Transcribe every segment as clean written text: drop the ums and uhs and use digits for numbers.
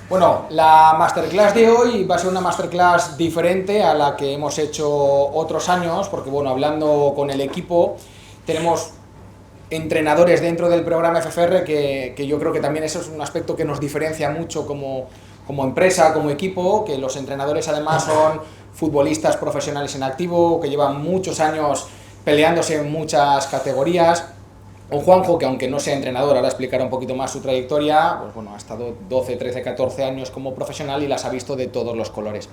Bueno, la masterclass de hoy va a ser una masterclass diferente a la que hemos hecho otros años, porque bueno, hablando con el equipo, tenemos entrenadores dentro del programa FFR que yo creo que también eso es un aspecto que nos diferencia mucho como empresa, como equipo, que los entrenadores además son futbolistas profesionales en activo, que llevan muchos años peleándose en muchas categorías. O Juanjo, que aunque no sea entrenador, ahora explicará un poquito más su trayectoria, pues bueno, ha estado 12, 13, 14 años como profesional y las ha visto de todos los colores.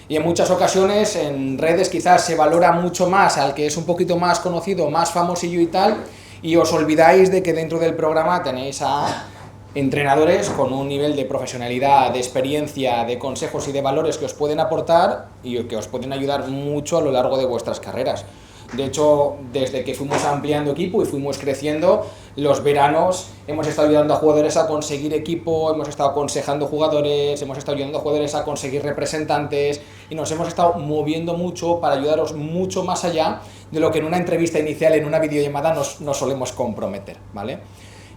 Y en muchas ocasiones en redes quizás se valora mucho más al que es un poquito más conocido, más famosillo y tal, y os olvidáis de que dentro del programa tenéis a entrenadores con un nivel de profesionalidad, de experiencia, de consejos y de valores que os pueden aportar y que os pueden ayudar mucho a lo largo de vuestras carreras. De hecho, desde que fuimos ampliando equipo y fuimos creciendo, los veranos hemos estado ayudando a jugadores a conseguir equipo, hemos estado aconsejando jugadores, hemos estado ayudando a jugadores a conseguir representantes y nos hemos estado moviendo mucho para ayudaros mucho más allá de lo que en una entrevista inicial, en una videollamada nos solemos comprometer, ¿vale?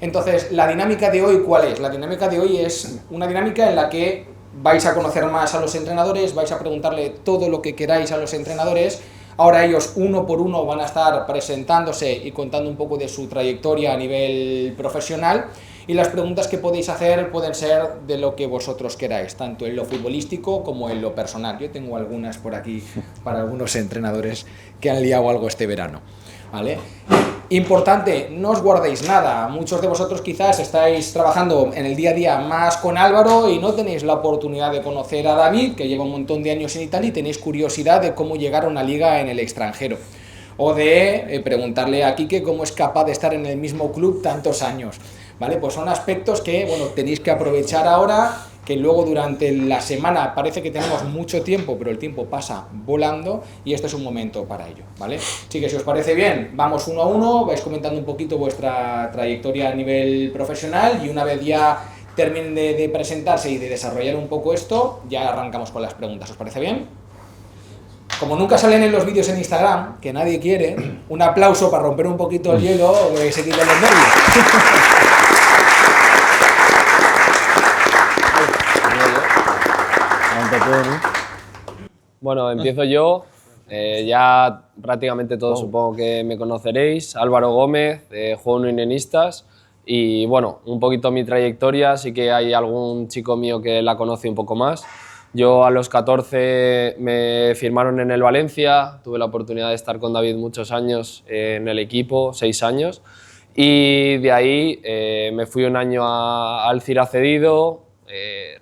Entonces, la dinámica de hoy, ¿cuál es? La dinámica de hoy es una dinámica en la que vais a conocer más a los entrenadores, vais a preguntarle todo lo que queráis a los entrenadores. Ahora ellos uno por uno van a estar presentándose y contando un poco de su trayectoria a nivel profesional y las preguntas que podéis hacer pueden ser de lo que vosotros queráis, tanto en lo futbolístico como en lo personal. Yo tengo algunas por aquí para algunos entrenadores que han liado algo este verano, ¿vale? Importante, no os guardéis nada. Muchos de vosotros quizás estáis trabajando en el día a día más con Álvaro y no tenéis la oportunidad de conocer a David, que lleva un montón de años en Italia, y tenéis curiosidad de cómo llegar a una liga en el extranjero. O de preguntarle a Quique cómo es capaz de estar en el mismo club tantos años. ¿Vale? Pues son aspectos que, bueno, tenéis que aprovechar ahora, que luego durante la semana parece que tenemos mucho tiempo, pero el tiempo pasa volando y este es un momento para ello, ¿vale? Así que si os parece bien, vamos uno a uno, vais comentando un poquito vuestra trayectoria a nivel profesional y una vez ya terminen de presentarse y de desarrollar un poco esto, ya arrancamos con las preguntas, ¿os parece bien? Como nunca salen en los vídeos en Instagram, que nadie quiere, un aplauso para romper un poquito el hielo o que se quiten los nervios. Bueno, empiezo yo. Ya prácticamente todos supongo que me conoceréis. Álvaro Gómez, juego en Unionistas. Y bueno, un poquito mi trayectoria, sí que hay algún chico mío que la conoce un poco más. Yo a los 14 me firmaron en el Valencia, tuve la oportunidad de estar con David muchos años en el equipo, 6 años. Y de ahí me fui un año al Cira cedido,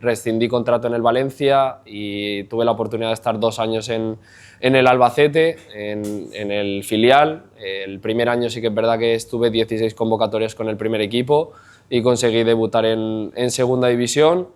rescindí contrato en el Valencia y tuve la oportunidad de estar 2 años en el Albacete, en el filial. El primer año sí que es verdad que estuve 16 convocatorias con el primer equipo y conseguí debutar en segunda división.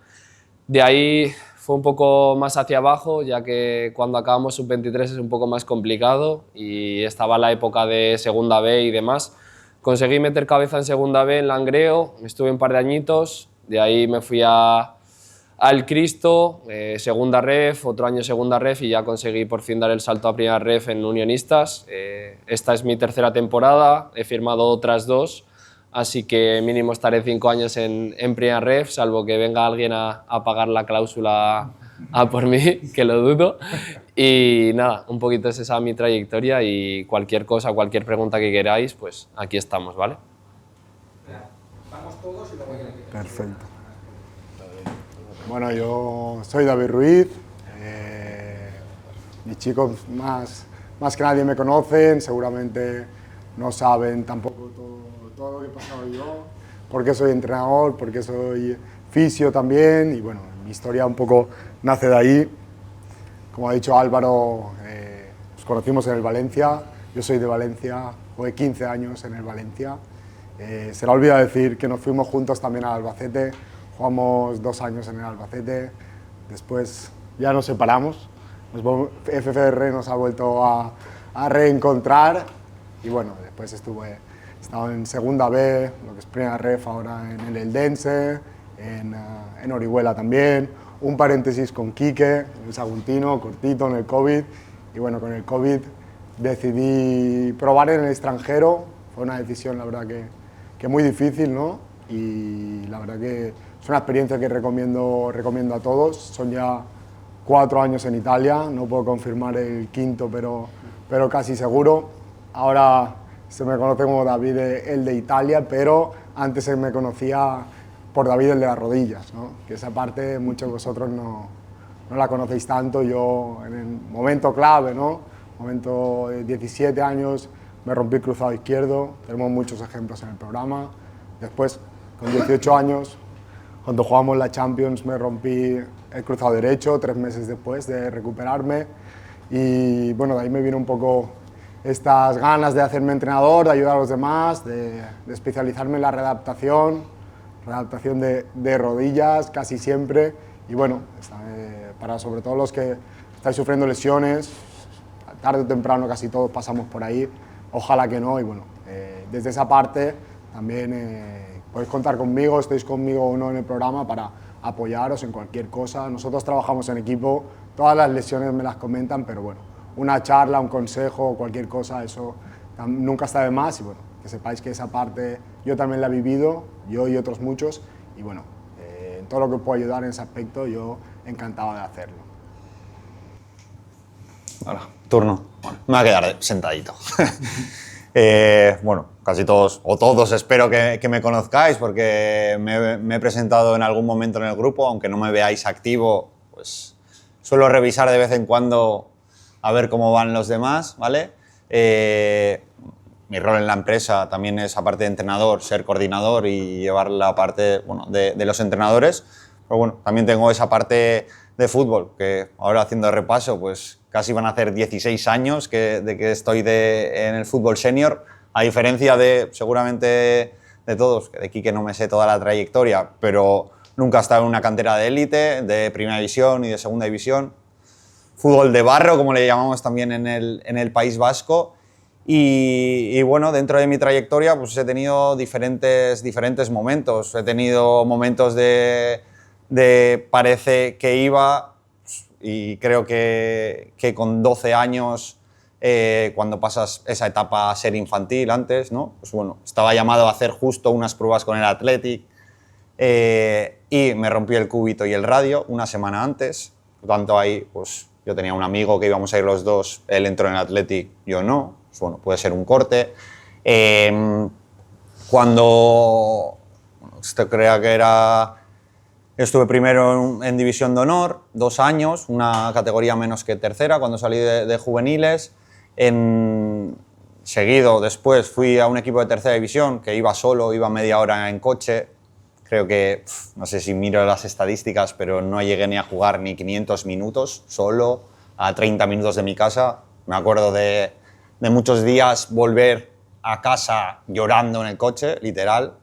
De ahí fue un poco más hacia abajo, ya que cuando acabamos sub-23 es un poco más complicado y estaba la época de segunda B y demás. Conseguí meter cabeza en segunda B en Langreo, estuve un par de añitos, de ahí me fui al Cristo, segunda ref, otro año segunda ref y ya conseguí por fin dar el salto a primera ref en Unionistas. Esta es mi tercera temporada, he firmado otras 2, así que mínimo estaré 5 años en primera ref, salvo que venga alguien a pagar la cláusula a por mí, que lo dudo. Y nada, un poquito es esa mi trayectoria y cualquier cosa, cualquier pregunta que queráis, pues aquí estamos, ¿vale? Vamos todos y luego ya. Perfecto. Bueno, yo soy David Ruiz. Mis chicos más que nadie me conocen, seguramente no saben tampoco todo lo que he pasado yo, por qué soy entrenador, por qué soy fisio también, y bueno, mi historia un poco nace de ahí. Como ha dicho Álvaro, nos conocimos en el Valencia, yo soy de Valencia, jugué 15 años en el Valencia. Se le olvida decir que nos fuimos juntos también al Albacete, jugamos 2 años en el Albacete, después ya nos separamos, FFR nos ha vuelto a reencontrar y bueno, después he estado en segunda B, lo que es primera ref ahora en el Eldense, en Orihuela también, un paréntesis con Quique, el Saguntino, cortito en el COVID, y bueno, con el COVID decidí probar en el extranjero, fue una decisión la verdad que muy difícil, ¿no? Y la verdad que es una experiencia que recomiendo a todos. Son ya 4 años en Italia, no puedo confirmar el quinto, pero casi seguro. Ahora se me conoce como David el de Italia, pero antes se me conocía por David el de las rodillas, ¿no? Que esa parte muchos de vosotros no la conocéis tanto. Yo en el momento clave, ¿no? Momento de 17 años, me rompí el cruzado izquierdo. Tenemos muchos ejemplos en el programa. Después, con 18 años, cuando jugamos la Champions, me rompí el cruzado derecho 3 meses después de recuperarme. Y bueno, de ahí me vino un poco estas ganas de hacerme entrenador, de ayudar a los demás, de especializarme en la readaptación de rodillas casi siempre. Y bueno, para sobre todo los que estáis sufriendo lesiones, tarde o temprano casi todos pasamos por ahí, ojalá que no. Y bueno, desde esa parte también podéis contar conmigo, estéis conmigo o no en el programa para apoyaros en cualquier cosa. Nosotros trabajamos en equipo, todas las lesiones me las comentan, pero bueno, una charla, un consejo, cualquier cosa, eso nunca está de más. Y bueno, que sepáis que esa parte yo también la he vivido, yo y otros muchos, y bueno, en todo lo que puedo ayudar en ese aspecto, yo encantado de hacerlo. Ahora, turno. Bueno, me voy a quedar sentadito. Bueno, casi todos, o todos espero que me conozcáis, porque me he presentado en algún momento en el grupo, aunque no me veáis activo, pues suelo revisar de vez en cuando a ver cómo van los demás, ¿vale? Mi rol en la empresa también es, aparte de entrenador, ser coordinador y llevar la parte, bueno, de los entrenadores. Pero bueno, también tengo esa parte de fútbol, que ahora haciendo repaso, pues casi van a hacer 16 años de que estoy en el fútbol senior, a diferencia de, seguramente, de todos, que de aquí que no me sé toda la trayectoria, pero nunca he estado en una cantera de élite, de primera división y de segunda división. Fútbol de barro, como le llamamos también en el País Vasco. Y bueno, dentro de mi trayectoria pues he tenido diferentes momentos. He tenido momentos de parece que iba, y creo que con 12 años, cuando pasas esa etapa a ser infantil antes, ¿no? Pues bueno, estaba llamado a hacer justo unas pruebas con el Athletic y me rompí el cúbito y el radio una semana antes. Por lo tanto, ahí pues yo tenía un amigo que íbamos a ir los dos, él entró en el Athletic, yo no. Pues bueno, puede ser un corte. Cuando, bueno, esto creo que era, estuve primero en División de Honor, 2 años, una categoría menos que tercera, cuando salí de juveniles. Seguido, después fui a un equipo de tercera división, que iba solo, iba media hora en coche. Creo que, no sé si miro las estadísticas, pero no llegué ni a jugar ni 500 minutos, solo a 30 minutos de mi casa. Me acuerdo de muchos días volver a casa llorando en el coche, literal,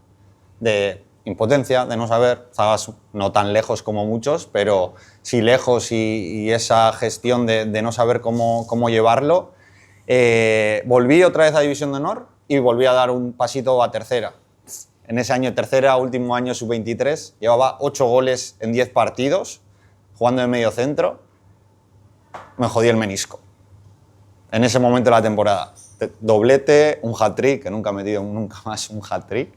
de impotencia, de no saber. Estabas no tan lejos como muchos, pero sí lejos, y esa gestión de no saber cómo llevarlo. Volví otra vez a División de Honor y volví a dar un pasito a tercera. En ese año tercera, último año sub-23, llevaba 8 goles en 10 partidos, jugando de medio centro. Me jodí el menisco. En ese momento de la temporada. Doblete, un hat-trick, que nunca he metido nunca más un hat-trick.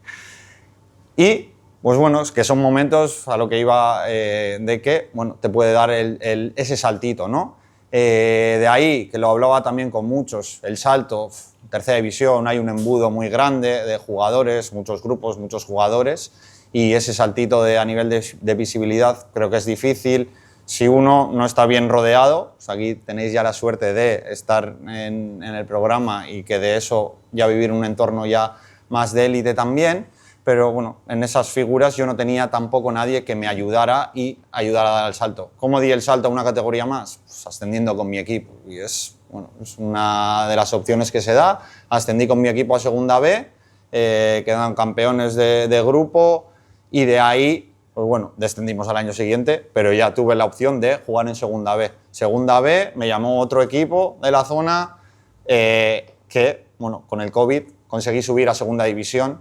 Y, pues bueno, es que son momentos a lo que iba de que, bueno, te puede dar ese saltito, ¿no? De ahí, que lo hablaba también con muchos, el salto, tercera división, hay un embudo muy grande de jugadores, muchos grupos, muchos jugadores, y ese saltito a nivel de visibilidad creo que es difícil si uno no está bien rodeado. Pues aquí tenéis ya la suerte de estar en el programa y que de eso ya vivir un entorno ya más de élite también. Pero bueno, en esas figuras yo no tenía tampoco nadie que me ayudara y ayudara a dar el salto. ¿Cómo di el salto a una categoría más? Pues ascendiendo con mi equipo. Y es una de las opciones que se da. Ascendí con mi equipo a Segunda B, quedan campeones de grupo, y de ahí, pues bueno, descendimos al año siguiente, pero ya tuve la opción de jugar en Segunda B. Segunda B me llamó otro equipo de la zona que, bueno, con el COVID conseguí subir a Segunda División.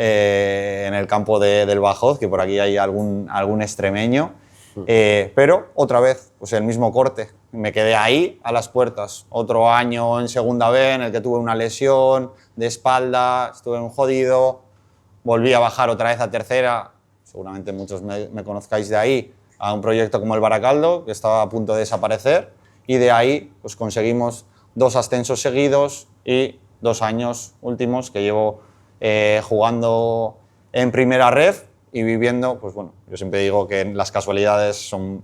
En el campo del Badajoz, que por aquí hay algún extremeño, pero otra vez pues el mismo corte. Me quedé ahí a las puertas. Otro año en Segunda B en el que tuve una lesión de espalda, estuve jodido, volví a bajar otra vez a tercera. seguramente muchos me conozcáis de ahí, a un proyecto como el Baracaldo, que estaba a punto de desaparecer, y de ahí pues conseguimos 2 ascensos seguidos y 2 años últimos que llevo jugando en primera ref y viviendo, pues bueno, yo siempre digo que las casualidades son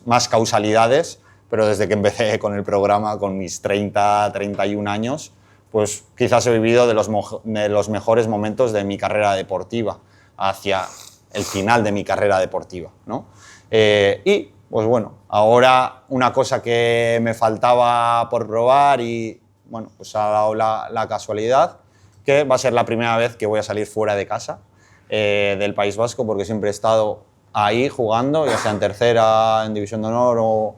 más causalidades, pero desde que empecé con el programa, con mis 30, 31 años, pues quizás he vivido de los mejores momentos de mi carrera deportiva hacia el final de mi carrera deportiva, ¿no? Y, pues bueno, ahora una cosa que me faltaba por probar y, bueno, pues ha dado la casualidad, que va a ser la primera vez que voy a salir fuera de casa del País Vasco, porque siempre he estado ahí jugando, ya sea en tercera, en División de Honor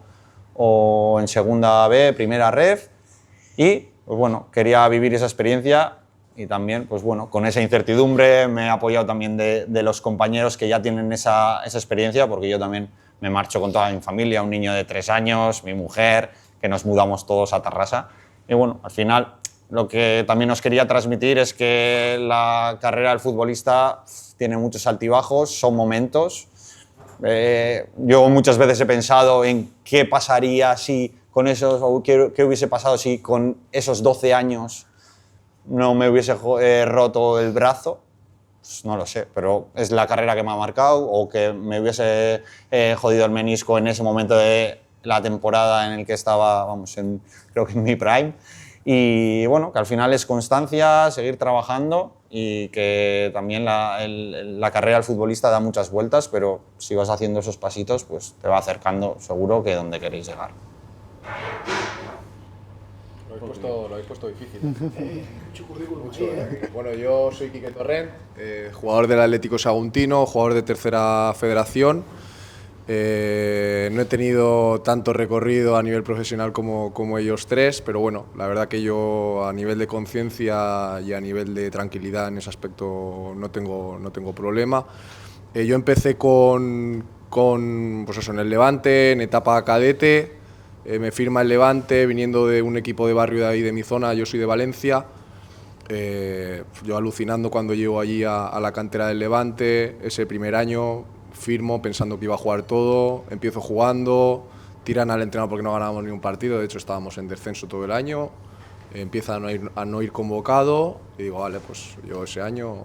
o en segunda B, primera ref, y pues bueno, quería vivir esa experiencia y también, pues bueno, con esa incertidumbre me he apoyado también de los compañeros que ya tienen esa experiencia, porque yo también me marcho con toda mi familia, un niño de 3 años, mi mujer, que nos mudamos todos a Tarrasa, y bueno, al final lo que también os quería transmitir es que la carrera del futbolista tiene muchos altibajos, son momentos. Yo muchas veces he pensado en qué pasaría si con esos, o qué hubiese pasado si con esos 12 años no me hubiese roto el brazo. Pues no lo sé, pero es la carrera que me ha marcado, o que me hubiese jodido el menisco en ese momento de la temporada en el que estaba, vamos, creo que en mi prime. Y bueno, que al final es constancia, seguir trabajando, y que también la carrera del futbolista da muchas vueltas, pero si vas haciendo esos pasitos, pues te va acercando seguro que donde queréis llegar. Lo habéis puesto difícil. Mucho, ¿eh? Bueno, yo soy Quique Torrent, jugador del Atlético Saguntino, jugador de tercera federación. No he tenido tanto recorrido a nivel profesional como ellos tres, pero bueno, la verdad que yo a nivel de conciencia y a nivel de tranquilidad en ese aspecto no tengo problema. Yo empecé pues eso, en el Levante, en etapa cadete, me firma el Levante viniendo de un equipo de barrio de ahí de mi zona, yo soy de Valencia. Yo alucinando cuando llego allí a la cantera del Levante, ese primer año firmo pensando que iba a jugar todo, empiezo jugando, tiran al entrenador porque no ganábamos ni un partido, de hecho estábamos en descenso todo el año, empieza a no ir convocado y digo, vale, pues yo ese año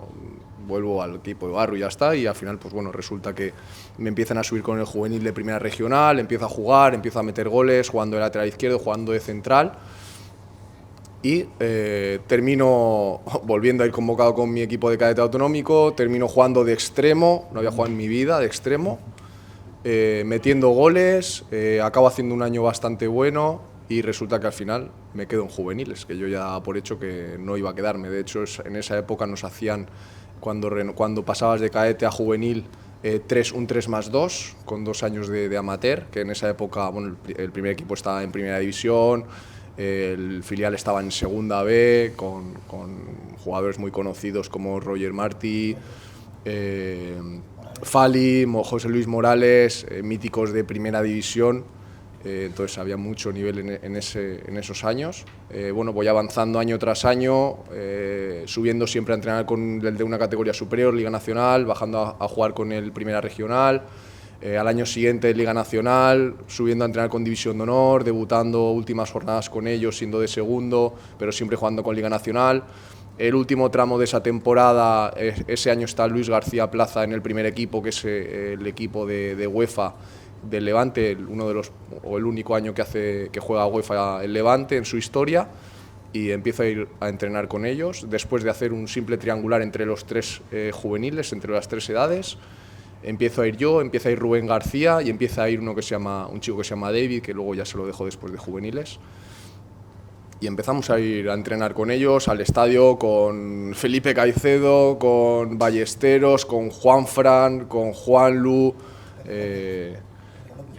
vuelvo al equipo de barrio y ya está, y al final pues bueno, resulta que me empiezan a subir con el juvenil de primera regional, empiezo a jugar, empiezo a meter goles, jugando de lateral izquierdo, jugando de central. Y termino volviendo a ir convocado con mi equipo de cadete autonómico, termino jugando de extremo, no había jugado en mi vida de extremo, metiendo goles, acabo haciendo un año bastante bueno y resulta que al final me quedo en juveniles, que yo ya daba por hecho que no iba a quedarme. De hecho, en esa época nos hacían, cuando pasabas de cadete a juvenil, un 3+2, con 2 años de amateur, que en esa época bueno, el primer equipo estaba en primera división, el filial estaba en segunda B, con jugadores muy conocidos como Roger Martí, Fali, José Luis Morales, míticos de primera división. Entonces había mucho nivel en esos años. Bueno, voy avanzando año tras año, subiendo siempre a entrenar con el de una categoría superior, Liga Nacional, bajando a jugar con el Primera Regional. Al año siguiente Liga Nacional, subiendo a entrenar con División de Honor, debutando últimas jornadas con ellos, siendo de segundo, pero siempre jugando con Liga Nacional. El último tramo de esa temporada, ese año está Luis García Plaza en el primer equipo, que es el equipo de UEFA del Levante, el único año que juega UEFA el Levante en su historia, y empiezo a ir a entrenar con ellos, después de hacer un simple triangular entre los 3 juveniles, entre las 3 edades. Empiezo a ir yo, empieza a ir Rubén García y empieza a ir un chico que se llama David, que luego ya se lo dejo después de juveniles. Y empezamos a ir a entrenar con ellos al estadio, con Felipe Caicedo, con Ballesteros, con Juanfran, con Juanlu,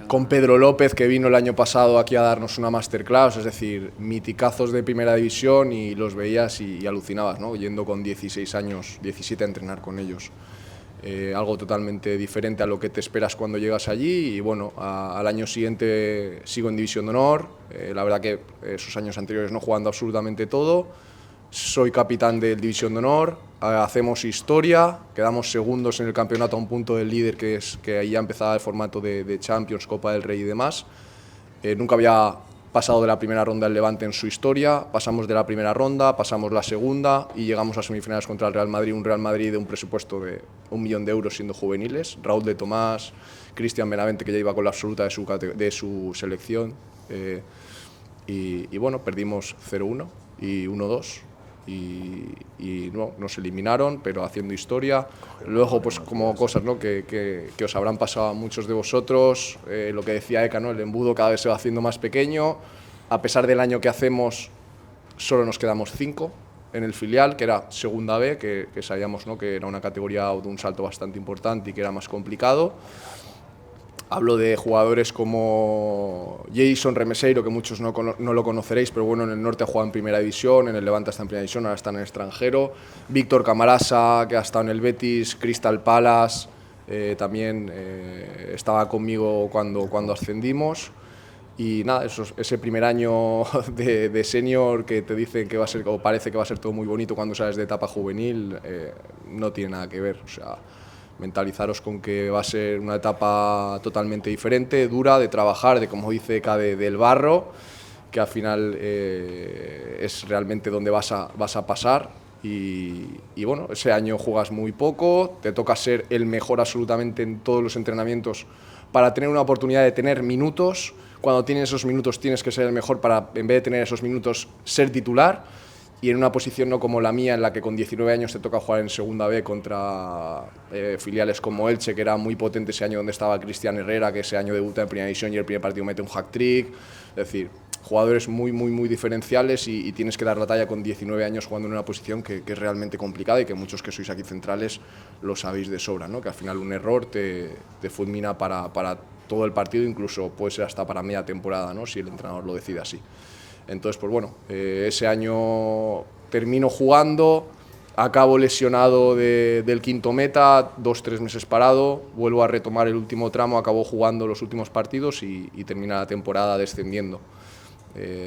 con Pedro López, que vino el año pasado aquí a darnos una masterclass, es decir, miticazos de primera división, y los veías y alucinabas, ¿no? Yendo con 16 años, 17 a entrenar con ellos. Algo totalmente diferente a lo que te esperas cuando llegas allí, y bueno, al año siguiente sigo en División de Honor, la verdad que esos años anteriores no jugando absolutamente todo, soy capitán del División de Honor, hacemos historia, quedamos segundos en el campeonato a un punto del líder, que ahí ya empezaba el formato de Champions, Copa del Rey y demás. Nunca había pasado de la primera ronda el Levante en su historia, pasamos de la primera ronda, pasamos la segunda y llegamos a semifinales contra el Real Madrid, un Real Madrid de un presupuesto de 1 millón de euros siendo juveniles, Raúl de Tomás, Cristian Benavente, que ya iba con la absoluta de su selección, y bueno, perdimos 0-1 y 1-2. Y no, nos eliminaron, pero haciendo historia. Luego, pues como cosas, ¿no?, que os habrán pasado a muchos de vosotros, lo que decía Eka, ¿no?, el embudo cada vez se va haciendo más pequeño. A pesar del año que hacemos, solo nos quedamos 5 en el filial, que era segunda B, que sabíamos, ¿no?, que era una categoría de un salto bastante importante y que era más complicado. Hablo de jugadores como Jason Remeseiro, que muchos no lo conoceréis, pero bueno, en el norte ha jugado en primera división, en el Levante está en primera división, ahora está en el extranjero. Víctor Camarasa, que ha estado en el Betis, Crystal Palace, también estaba conmigo cuando ascendimos. Y nada, ese primer año de senior que te dicen que va a ser, o parece que va a ser todo muy bonito cuando sales de etapa juvenil, no tiene nada que ver. O sea, mentalizaros con que va a ser una etapa totalmente diferente, dura, de trabajar, de, como dice Eka, del barro, que al final es realmente donde vas a pasar. Y bueno, ese año juegas muy poco, te toca ser el mejor absolutamente en todos los entrenamientos para tener una oportunidad de tener minutos. Cuando tienes esos minutos tienes que ser el mejor para, en vez de tener esos minutos, ser titular. Y en una posición no como la mía, en la que con 19 años te toca jugar en segunda B contra filiales como Elche, que era muy potente ese año, donde estaba Cristian Herrera, que ese año debuta en primera división y el primer partido mete un hat-trick. Es decir, jugadores muy diferenciales y tienes que dar la talla con 19 años jugando en una posición que es realmente complicada y que muchos que sois aquí centrales lo sabéis de sobra, ¿no? Que al final un error te fulmina para todo el partido, incluso puede ser hasta para media temporada, ¿no?, si el entrenador lo decide así. Entonces, pues bueno, ese año termino jugando, acabo lesionado del quinto meta, 2-3 meses parado, vuelvo a retomar el último tramo, acabo jugando los últimos partidos y termina la temporada descendiendo.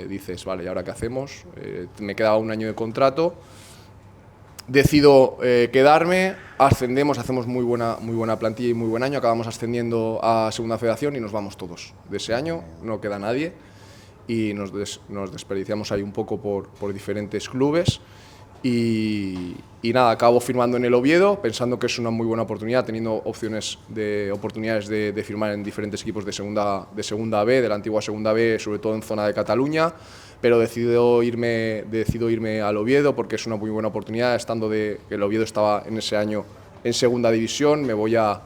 Dices, vale, ¿y ahora qué hacemos? Me quedaba un año de contrato, decido quedarme, ascendemos, hacemos muy buena plantilla y muy buen año, acabamos ascendiendo a Segunda Federación y nos vamos todos. De ese año no queda nadie y nos desperdiciamos ahí un poco por diferentes clubes y nada, acabo firmando en el Oviedo pensando que es una muy buena oportunidad, teniendo oportunidades de firmar en diferentes equipos de segunda B, de la antigua segunda B, sobre todo en zona de Cataluña, pero decido irme al Oviedo porque es una muy buena oportunidad, estando que el Oviedo estaba en ese año en segunda división. Me voy al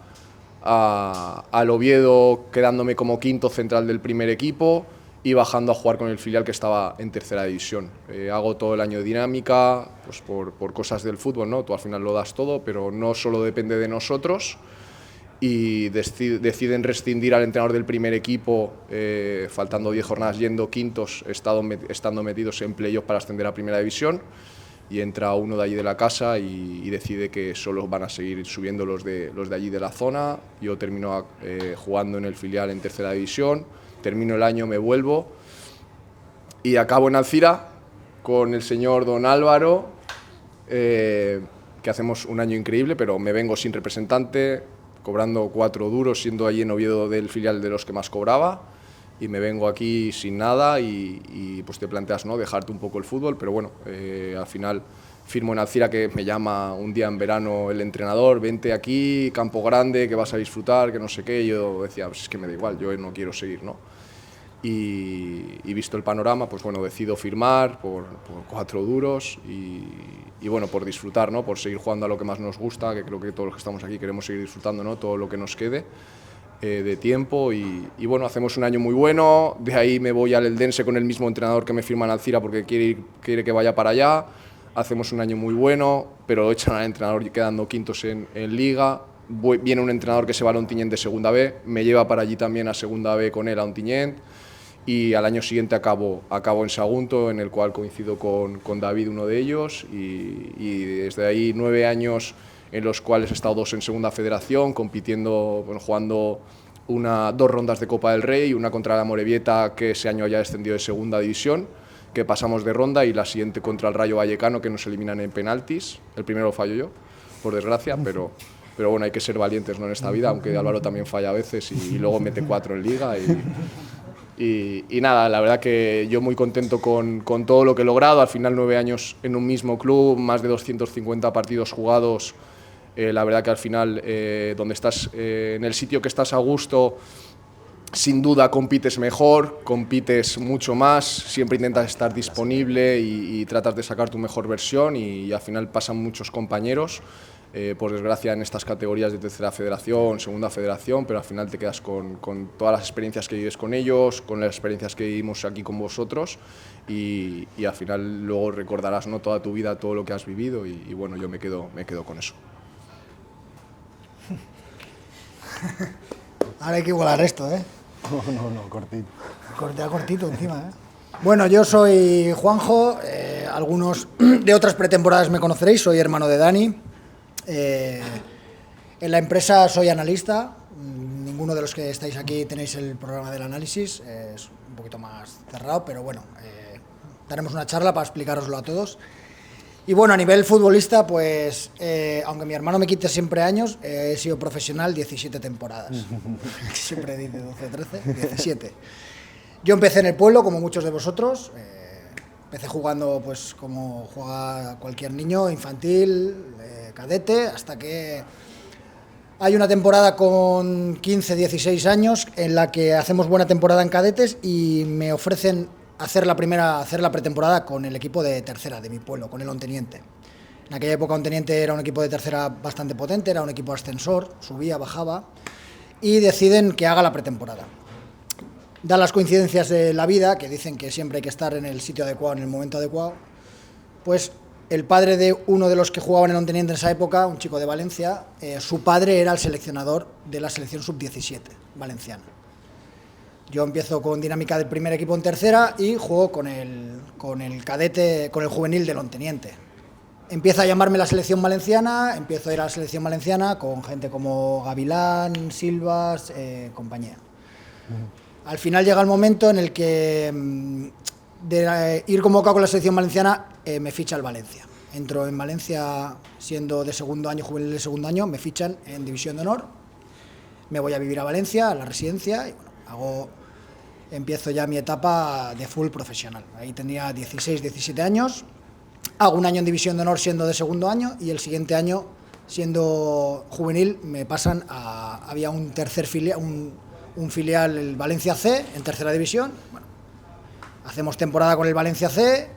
Oviedo quedándome como quinto central del primer equipo y bajando a jugar con el filial que estaba en tercera división. Hago todo el año de dinámica, pues por cosas del fútbol, ¿no? Tú al final lo das todo, pero no solo depende de nosotros, y deciden rescindir al entrenador del primer equipo, faltando 10 jornadas, yendo quintos, estando metidos en playoff para ascender a primera división, y entra uno de allí de la casa y decide que solo van a seguir subiendo los de allí de la zona. Yo termino jugando en el filial en tercera división, termino el año, me vuelvo y acabo en Alcira con el señor don Álvaro, que hacemos un año increíble, pero me vengo sin representante, cobrando 4 duros, siendo allí en Oviedo del filial de los que más cobraba, y me vengo aquí sin nada y pues te planteas, ¿no?, dejarte un poco el fútbol, pero bueno, al final firmo en Alcira, que me llama un día en verano el entrenador, vente aquí, campo grande, que vas a disfrutar, que no sé qué. Y yo decía, pues es que me da igual, yo no quiero seguir, ¿no? Y visto el panorama, pues bueno, decido firmar por 4 duros y bueno, por disfrutar, ¿no?, por seguir jugando a lo que más nos gusta, que creo que todos los que estamos aquí queremos seguir disfrutando, ¿no?, todo lo que nos quede de tiempo y bueno, hacemos un año muy bueno. De ahí me voy al Eldense con el mismo entrenador que me firma en Alcira porque quiere que vaya para allá. Hacemos un año muy bueno, pero echan al entrenador quedando quintos en Liga. Viene un entrenador que se va a Ontinyent de segunda B, me lleva para allí también a segunda B con él a Ontinyent, y al año siguiente acabo en Sagunto, en el cual coincido con David, uno de ellos, y desde ahí 9 años en los cuales he estado 2 en Segunda Federación, compitiendo, bueno, jugando 2 rondas de Copa del Rey, una contra la Amorebieta, que ese año ya descendió de Segunda División, que pasamos de ronda, y la siguiente contra el Rayo Vallecano, que nos eliminan en penaltis. El primero lo fallo yo, por desgracia, pero bueno, hay que ser valientes, ¿no?, en esta vida, aunque Álvaro también falla a veces y luego mete 4 en Liga. Y nada, la verdad que yo muy contento con todo lo que he logrado. Al final 9 años en un mismo club, más de 250 partidos jugados. La verdad que al final, donde estás, en el sitio que estás a gusto, sin duda compites mejor, compites mucho más, siempre intentas estar disponible y tratas de sacar tu mejor versión, y al final pasan muchos compañeros. Por desgracia, en estas categorías de tercera federación, segunda federación, pero al final te quedas con todas las experiencias que vives con ellos, con las experiencias que vivimos aquí con vosotros, y al final luego recordarás, ¿no?, toda tu vida, todo lo que has vivido, y bueno, yo me quedo con eso. Ahora hay que igualar esto, ¿eh? No, cortito. Cortito encima, ¿eh? Bueno, yo soy Juanjo, algunos de otras pretemporadas me conoceréis, soy hermano de Dani. En la empresa soy analista, ninguno de los que estáis aquí tenéis el programa del análisis, es un poquito más cerrado, pero bueno, daremos una charla para explicároslo a todos. Y bueno, a nivel futbolista, pues, aunque mi hermano me quite siempre años, he sido profesional 17 temporadas. Siempre dice 12, 13, 17. Yo empecé en el pueblo, como muchos de vosotros. Empecé jugando, pues, como juega cualquier niño, infantil, cadete, hasta que hay una temporada con 15, 16 años en la que hacemos buena temporada en cadetes y me ofrecen hacer la pretemporada con el equipo de tercera de mi pueblo, con el Onteniente. En aquella época Onteniente era un equipo de tercera bastante potente, era un equipo ascensor, subía, bajaba, y deciden que haga la pretemporada. Dan las coincidencias de la vida, que dicen que siempre hay que estar en el sitio adecuado, en el momento adecuado, pues el padre de uno de los que jugaban en el Onteniente en esa época, un chico de Valencia, su padre era el seleccionador de la selección sub-17 valenciana. Yo empiezo con dinámica del primer equipo en tercera y juego con el cadete, con el juvenil del Onteniente. Empieza a llamarme la selección valenciana, empiezo a ir a la selección valenciana con gente como Gavilán, Silvas, compañía. Al final llega el momento en el que, de ir convocado con la selección valenciana, me ficha el Valencia. Entro en Valencia siendo de segundo año, juvenil de segundo año, me fichan en División de Honor. Me voy a vivir a Valencia, a la residencia, y bueno, empiezo ya mi etapa de full profesional. Ahí tenía 16, 17 años. Hago un año en División de Honor siendo de segundo año, y el siguiente año, siendo juvenil, me pasan a... Había un tercer filial, un filial, el Valencia C, en tercera división. Bueno, hacemos temporada con el Valencia C,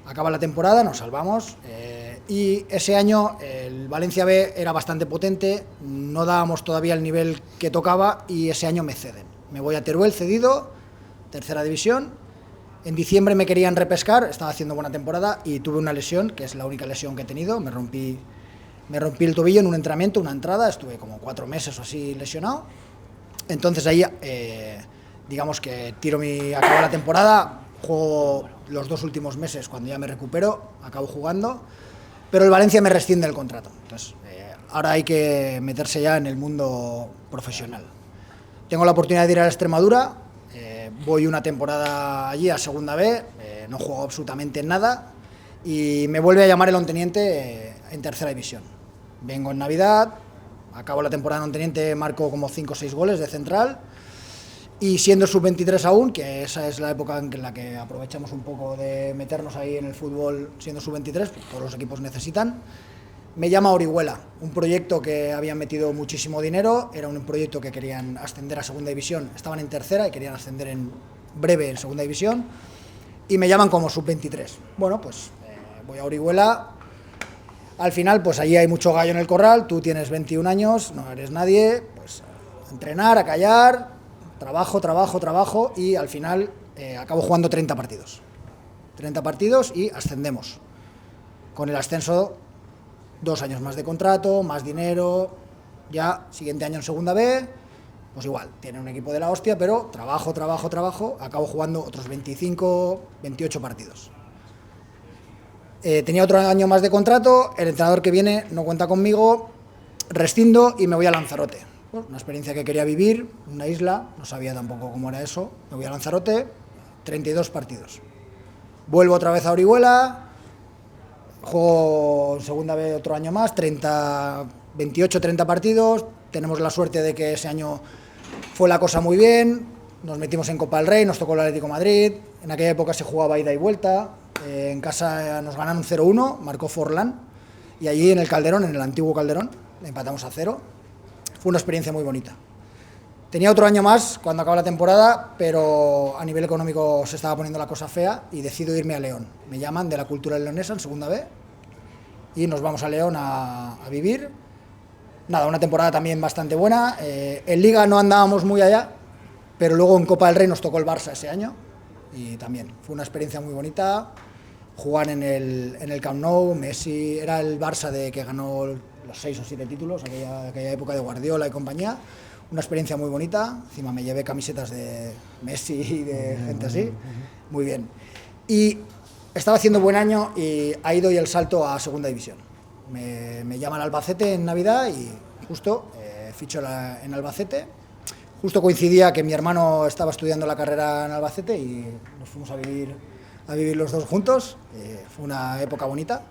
acaba la temporada, nos salvamos, y ese año el Valencia B era bastante potente, no dábamos todavía el nivel que tocaba, y ese año me ceden. Me voy a Teruel cedido, tercera división. En diciembre me querían repescar, estaba haciendo buena temporada y tuve una lesión, que es la única lesión que he tenido. Me rompí el tobillo en un entrenamiento, una entrada, estuve como 4 meses o así lesionado. Entonces ahí, digamos que acabo la temporada, juego los 2 últimos meses, cuando ya me recupero, acabo jugando, pero el Valencia me rescinde el contrato. Entonces, ahora hay que meterse ya en el mundo profesional. Tengo la oportunidad de ir a la Extremadura, voy una temporada allí a segunda B, no juego absolutamente nada, y me vuelve a llamar el Onteniente en tercera división. Vengo en Navidad, acabo la temporada en Onteniente, marco como 5 o 6 goles de central, y siendo sub-23 aún, que esa es la época en la que aprovechamos un poco de meternos ahí en el fútbol siendo sub-23, pues todos los equipos necesitan, me llama Orihuela, un proyecto que habían metido muchísimo dinero, era un proyecto que querían ascender a segunda división, estaban en tercera y querían ascender en breve en segunda división, y me llaman como sub-23. Bueno, pues voy a Orihuela. Al final, pues allí hay mucho gallo en el corral, tú tienes 21 años, no eres nadie, pues a entrenar, a callar, trabajo, y al final acabo jugando 30 partidos. 30 partidos y ascendemos. Con el ascenso, 2 años más de contrato, más dinero, ya siguiente año en segunda B, pues igual, tiene un equipo de la hostia, pero trabajo, acabo jugando otros 25, 28 partidos. Tenía otro año más de contrato, el entrenador que viene no cuenta conmigo, rescindo y me voy a Lanzarote. Bueno, una experiencia que quería vivir, una isla, no sabía tampoco cómo era eso, me voy a Lanzarote, 32 partidos. Vuelvo otra vez a Orihuela, juego en segunda B otro año más, 28-30 partidos, tenemos la suerte de que ese año fue la cosa muy bien, nos metimos en Copa del Rey, nos tocó el Atlético de Madrid, en aquella época se jugaba ida y vuelta, en casa nos ganaron 0-1, marcó Forlán, y allí en el Calderón, en el antiguo Calderón, empatamos a 0, fue una experiencia muy bonita. Tenía otro año más cuando acaba la temporada, pero a nivel económico se estaba poniendo la cosa fea y decido irme a León. Me llaman de la Cultural Leonesa en segunda B y nos vamos a León a vivir. Nada, una temporada también bastante buena. En Liga no andábamos muy allá, pero luego en Copa del Rey nos tocó el Barça ese año y también fue una experiencia muy bonita. Jugar en el Camp Nou, Messi, era el Barça que ganó los 6 o 7 títulos, aquella época de Guardiola y compañía. Una experiencia muy bonita, encima me llevé camisetas de Messi y de gente así, muy bien. Y estaba haciendo buen año y ahí doy el salto a segunda división. Me llaman Albacete en Navidad y justo ficho en Albacete. Justo coincidía que mi hermano estaba estudiando la carrera en Albacete y nos fuimos a vivir los dos juntos. Fue una época bonita.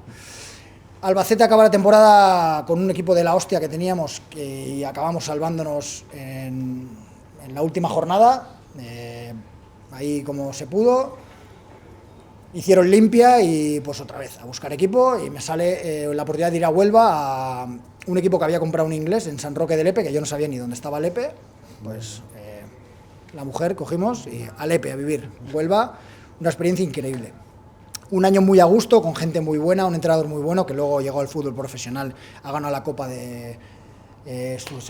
Albacete acaba la temporada con un equipo de la hostia que teníamos y acabamos salvándonos en la última jornada, ahí como se pudo. Hicieron limpia y pues otra vez a buscar equipo y me sale la oportunidad de ir a Huelva a un equipo que había comprado un inglés en San Roque de Lepe, que yo no sabía ni dónde estaba Lepe, pues la mujer cogimos y a Lepe a vivir. Huelva, una experiencia increíble. Un año muy a gusto, con gente muy buena, un entrenador muy bueno, que luego llegó al fútbol profesional, ha ganado la Copa se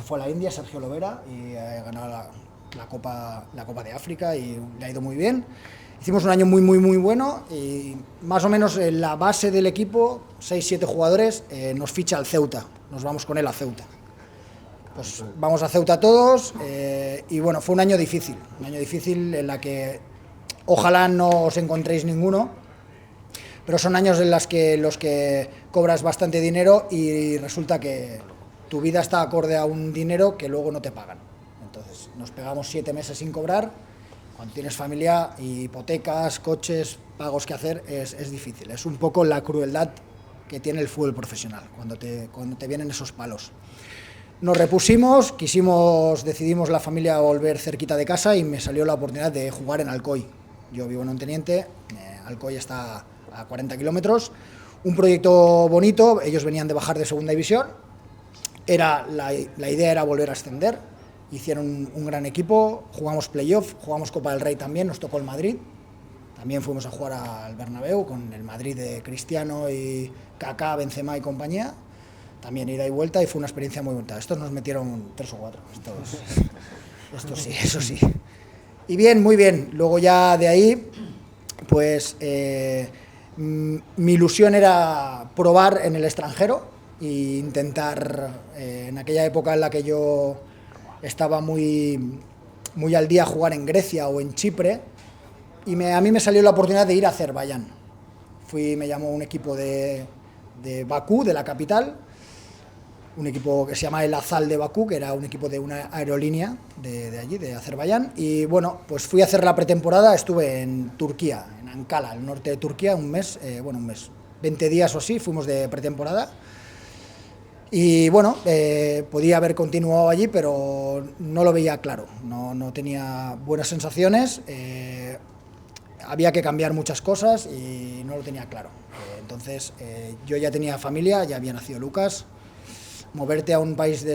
fue a la India, Sergio Lovera, y ha ganado la Copa de África y le ha ido muy bien. Hicimos un año muy bueno y más o menos en la base del equipo, 6-7 jugadores, nos ficha al Ceuta, nos vamos con él a Ceuta. Pues vamos a Ceuta todos y bueno, fue un año difícil en la que ojalá no os encontréis ninguno, pero son años en los que cobras bastante dinero y resulta que tu vida está acorde a un dinero que luego no te pagan. Entonces nos pegamos 7 meses sin cobrar. Cuando tienes familia, hipotecas, coches, pagos que hacer, es difícil. Es un poco la crueldad que tiene el fútbol profesional, cuando te vienen esos palos. Nos repusimos, decidimos la familia volver cerquita de casa y me salió la oportunidad de jugar en Alcoy. Yo vivo en Onteniente, Alcoy está a 40 kilómetros, un proyecto bonito, ellos venían de bajar de segunda división, la idea era volver a ascender, hicieron un gran equipo, jugamos playoff, jugamos Copa del Rey también, nos tocó el Madrid, también fuimos a jugar al Bernabéu con el Madrid de Cristiano y Kaká, Benzema y compañía, también ida y vuelta y fue una experiencia muy bonita. Estos nos metieron 3 o 4, estos sí, eso sí. Y bien, muy bien, luego ya de ahí, pues mi ilusión era probar en el extranjero e intentar, en aquella época en la que yo estaba muy al día, jugar en Grecia o en Chipre, y a mí me salió la oportunidad de ir a Azerbaiyán. Me llamó un equipo de Bakú, de la capital, un equipo que se llama el Azal de Bakú, que era un equipo de una aerolínea de allí, de Azerbaiyán, y bueno, pues fui a hacer la pretemporada, estuve en Turquía, en Ankara, el norte de Turquía, un mes, 20 días o así, fuimos de pretemporada, y bueno, podía haber continuado allí, pero no lo veía claro, no tenía buenas sensaciones, había que cambiar muchas cosas y no lo tenía claro. Entonces, yo ya tenía familia, ya había nacido Lucas. Moverte a un país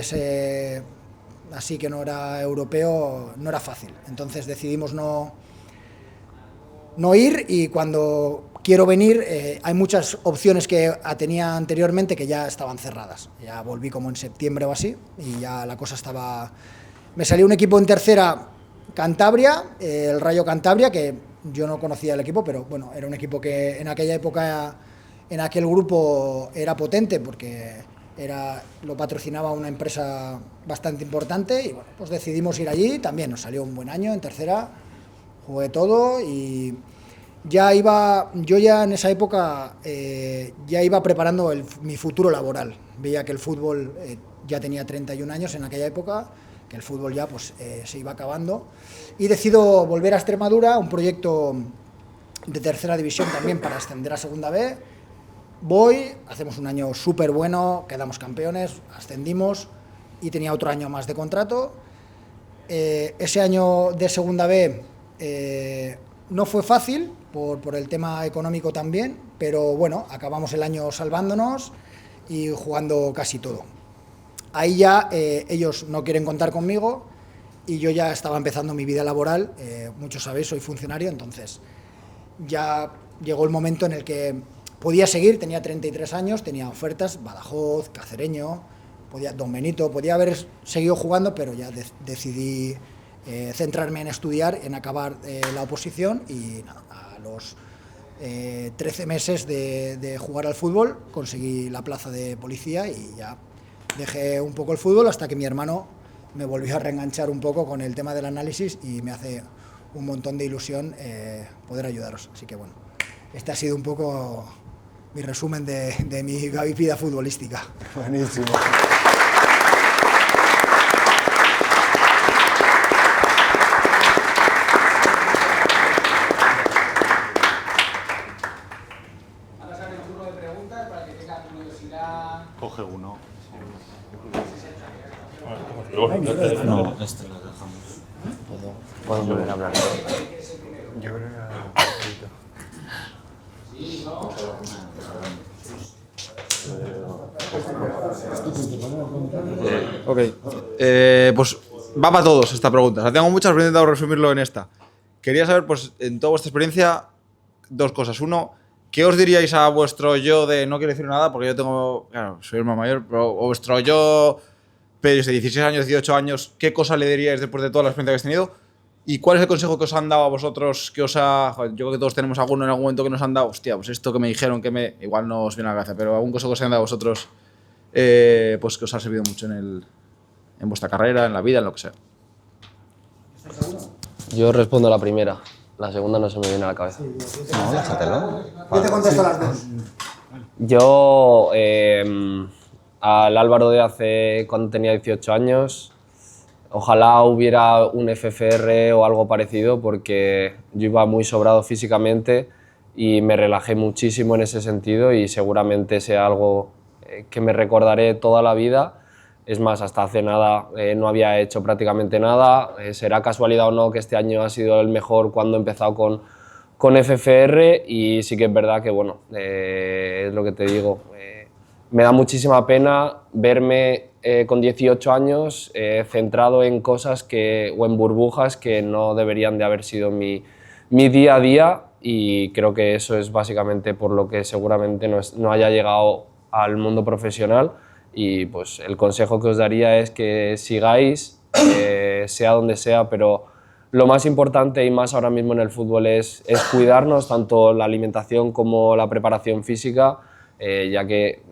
así que no era europeo no era fácil. Entonces decidimos no ir, y cuando quiero venir hay muchas opciones que tenía anteriormente que ya estaban cerradas. Ya volví como en septiembre o así y ya la cosa estaba... Me salió un equipo en tercera, Cantabria, el Rayo Cantabria, que yo no conocía el equipo, pero bueno, era un equipo que en aquella época, en aquel grupo, era potente porque lo patrocinaba una empresa bastante importante, y bueno, pues decidimos ir allí. También nos salió un buen año en tercera, jugué todo y yo ya en esa época ya iba preparando mi futuro laboral. Veía que el fútbol, ya tenía 31 años en aquella época, que el fútbol ya pues se iba acabando, y decido volver a Extremadura, un proyecto de tercera división también para ascender a segunda B. Voy, hacemos un año súper bueno, quedamos campeones, ascendimos y tenía otro año más de contrato. Ese año de segunda B no fue fácil por el tema económico también, pero bueno, acabamos el año salvándonos y jugando casi todo. Ahí ya ellos no quieren contar conmigo y yo ya estaba empezando mi vida laboral. Muchos sabéis, soy funcionario, entonces ya llegó el momento en el que podía seguir. Tenía 33 años, tenía ofertas, Badajoz, Cacereño, Don Benito, podía haber seguido jugando, pero ya decidí centrarme en estudiar, en acabar la oposición y nada, a los 13 meses de jugar al fútbol conseguí la plaza de policía y ya dejé un poco el fútbol hasta que mi hermano me volvió a reenganchar un poco con el tema del análisis y me hace un montón de ilusión poder ayudaros. Así que bueno, este ha sido un poco mi resumen de mi vida futbolística. Buenísimo. Ahora sale el turno de preguntas para que tenga curiosidad. Coge uno. No, este lo dejamos. Podemos volver a hablar. Yo creo Ok, pues va para todos esta pregunta. O sea, tengo muchas, pero he intentado resumirlo en esta. Quería saber, pues, en toda vuestra experiencia, dos cosas. Uno, ¿qué os diríais a vuestro yo de, no quiero decir nada porque yo tengo, claro, soy el más mayor, pero vuestro yo de 16 años, 18 años, ¿qué cosa le diríais después de toda la experiencia que habéis tenido? ¿Y cuál es el consejo que os han dado a vosotros que os ha... Joder, yo creo que todos tenemos alguno en algún momento que nos han dado, hostia, pues esto que me dijeron, que me... Igual no os viene a la cabeza, pero algún consejo que os han dado a vosotros, pues que os ha servido mucho en vuestra carrera, en la vida, en lo que sea. Yo respondo a la primera. La segunda no se me viene a la cabeza. No, déjatelo. Yo te contesto las dos. Yo, al Álvaro de hace cuando tenía 18 años, ojalá hubiera un FFR o algo parecido porque yo iba muy sobrado físicamente y me relajé muchísimo en ese sentido y seguramente sea algo que me recordaré toda la vida. Es más, hasta hace nada no había hecho prácticamente nada. Será casualidad o no que este año ha sido el mejor cuando he empezado con FFR y sí que es verdad que, bueno, es lo que te digo, me da muchísima pena verme con 18 años centrado en cosas o en burbujas que no deberían de haber sido mi día a día y creo que eso es básicamente por lo que seguramente no haya llegado al mundo profesional y pues el consejo que os daría es que sigáis, sea donde sea, pero lo más importante y más ahora mismo en el fútbol es cuidarnos, tanto la alimentación como la preparación física, ya que,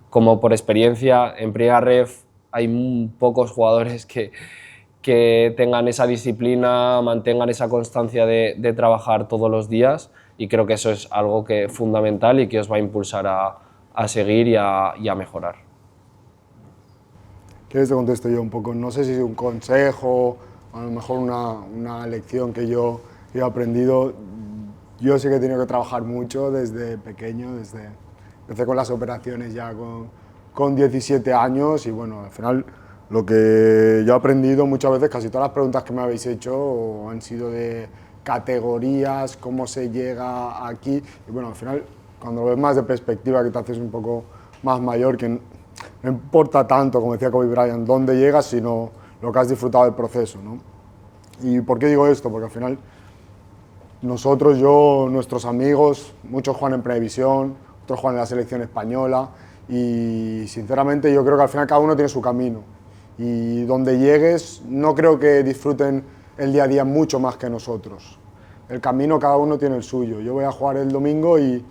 como por experiencia, en Primera Ref hay pocos jugadores que tengan esa disciplina, mantengan esa constancia de trabajar todos los días y creo que eso es algo fundamental y que os va a impulsar a seguir y a mejorar. ¿Quieres te contesto yo un poco? No sé si es un consejo, a lo mejor una lección que yo he aprendido. Yo sí que he tenido que trabajar mucho desde pequeño, empecé con las operaciones ya con 17 años y bueno, al final lo que yo he aprendido muchas veces, casi todas las preguntas que me habéis hecho han sido de categorías, cómo se llega aquí y bueno, al final cuando lo ves más de perspectiva, que te haces un poco más mayor, que no importa tanto, como decía Kobe Bryant, dónde llegas, sino lo que has disfrutado del proceso, ¿no? ¿Y por qué digo esto? Porque al final nosotros, nuestros amigos, muchos juegan en Previsión, otros juegan en la selección española y sinceramente yo creo que al final cada uno tiene su camino y donde llegues no creo que disfruten el día a día mucho más que nosotros. El camino cada uno tiene el suyo. Yo voy a jugar el domingo y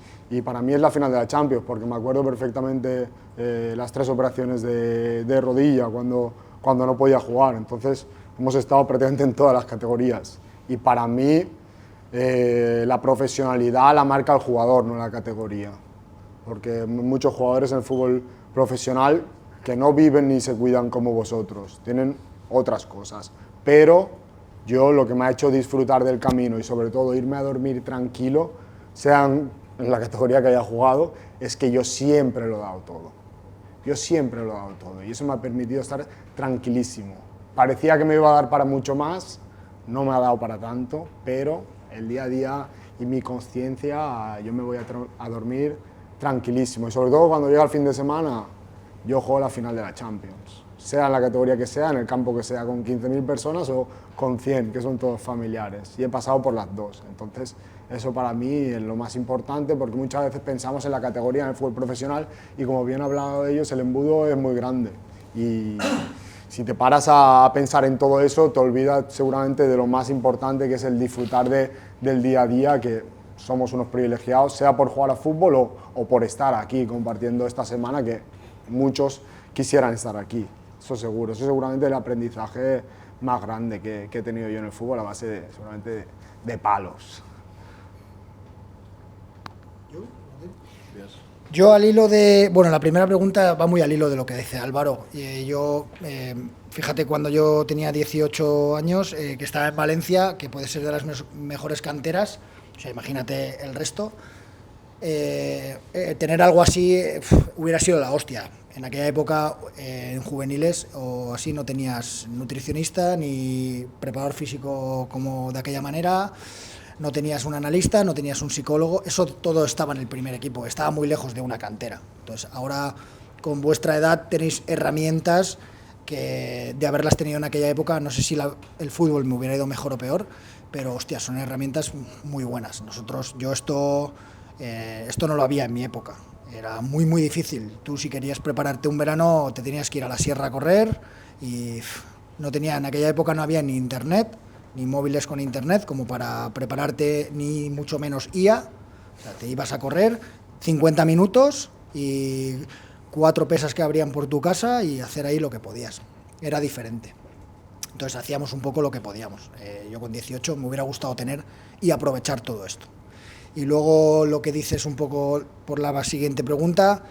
para mí es la final de la Champions porque me acuerdo perfectamente las 3 operaciones de rodilla cuando no podía jugar. Entonces hemos estado prácticamente en todas las categorías y para mí la profesionalidad la marca el jugador, no la categoría. Porque muchos jugadores en el fútbol profesional que no viven ni se cuidan como vosotros, tienen otras cosas, pero yo lo que me ha hecho disfrutar del camino y sobre todo irme a dormir tranquilo, sean en la categoría que haya jugado, es que yo siempre lo he dado todo. Yo siempre lo he dado todo y eso me ha permitido estar tranquilísimo. Parecía que me iba a dar para mucho más, no me ha dado para tanto, pero el día a día y mi conciencia, yo me voy a dormir tranquilísimo. Y sobre todo cuando llega el fin de semana, yo juego la final de la Champions. Sea en la categoría que sea, en el campo que sea, con 15.000 personas o con 100, que son todos familiares. Y he pasado por las dos. Entonces, eso para mí es lo más importante, porque muchas veces pensamos en la categoría, en el fútbol profesional, y como bien ha hablado de ellos, el embudo es muy grande. Y si te paras a pensar en todo eso, te olvidas seguramente de lo más importante, que es el disfrutar del día a día, que somos unos privilegiados, sea por jugar a fútbol o por estar aquí compartiendo esta semana, que muchos quisieran estar aquí. Eso seguro, eso seguramente el aprendizaje más grande que he tenido yo en el fútbol, a base seguramente de palos. Yo al hilo de... Bueno, la primera pregunta va muy al hilo de lo que dice Álvaro. Fíjate, cuando yo tenía 18 años, que estaba en Valencia, que puede ser de las mejores canteras, o sea, imagínate el resto, tener algo así hubiera sido la hostia. En aquella época, en juveniles o así, no tenías nutricionista ni preparador físico como de aquella manera, no tenías un analista, no tenías un psicólogo, eso todo estaba en el primer equipo, estaba muy lejos de una cantera. Entonces, ahora, con vuestra edad, tenéis herramientas que, de haberlas tenido en aquella época, no sé si el fútbol me hubiera ido mejor o peor, pero, hostia, son herramientas muy buenas. Yo esto no lo había en mi época. Era muy, muy difícil. Tú, si querías prepararte un verano, te tenías que ir a la sierra a correr y en aquella época no había ni internet, ni móviles con internet como para prepararte, ni mucho menos IA. O sea, te ibas a correr 50 minutos y 4 pesas que abrían por tu casa y hacer ahí lo que podías. Era diferente. Entonces hacíamos un poco lo que podíamos. Yo con 18 me hubiera gustado tener y aprovechar todo esto. Y luego lo que dices un poco por la siguiente pregunta,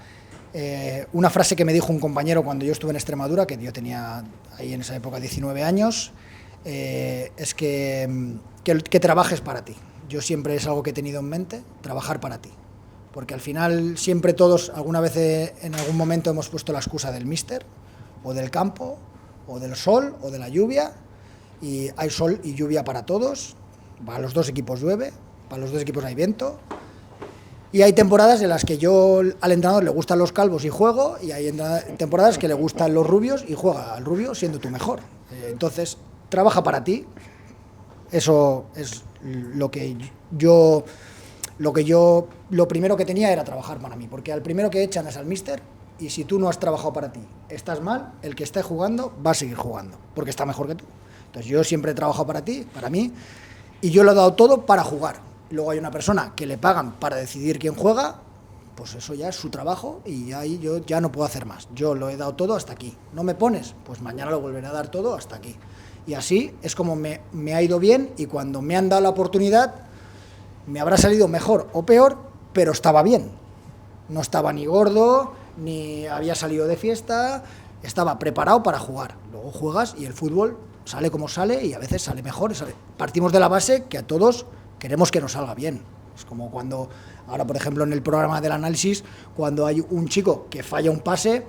una frase que me dijo un compañero cuando yo estuve en Extremadura, que yo tenía ahí en esa época 19 años, es que trabajes para ti. Yo siempre es algo que he tenido en mente, trabajar para ti. Porque al final siempre todos, alguna vez en algún momento hemos puesto la excusa del míster, o del campo, o del sol, o de la lluvia, y hay sol y lluvia para todos, para los dos equipos llueve, para los dos equipos hay viento, y hay temporadas en las que al entrenador le gustan los calvos y juego, y hay temporadas que le gustan los rubios y juega al rubio siendo tú mejor. Entonces, trabaja para ti. Eso es lo primero que tenía era trabajar para mí, porque al primero que echan es al míster, y si tú no has trabajado para ti, estás mal, el que esté jugando va a seguir jugando, porque está mejor que tú. Entonces yo siempre he trabajado para ti, para mí, y yo lo he dado todo para jugar. Luego hay una persona que le pagan para decidir quién juega, pues eso ya es su trabajo y ahí yo ya no puedo hacer más. Yo lo he dado todo hasta aquí. ¿No me pones? Pues mañana lo volveré a dar todo hasta aquí. Y así es como me ha ido bien, y cuando me han dado la oportunidad me habrá salido mejor o peor, pero estaba bien. No estaba ni gordo, ni había salido de fiesta, estaba preparado para jugar. Luego juegas y el fútbol sale como sale y a veces sale mejor. Partimos de la base que a todos queremos que nos salga bien. Es como cuando, ahora por ejemplo en el programa del análisis, cuando hay un chico que falla un pase,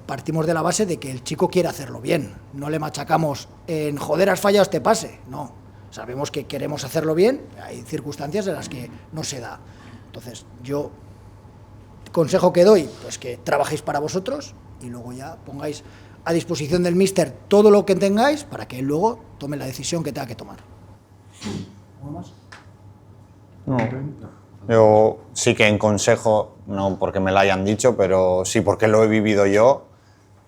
partimos de la base de que el chico quiere hacerlo bien. No le machacamos en joder, has fallado este pase. No, sabemos que queremos hacerlo bien, hay circunstancias en las que no se da. Entonces yo, consejo que doy, pues que trabajéis para vosotros y luego ya pongáis a disposición del míster todo lo que tengáis para que él luego tome la decisión que tenga que tomar. ¿Algo más? No. Yo sí que en consejo, no porque me lo hayan dicho, pero sí porque lo he vivido yo,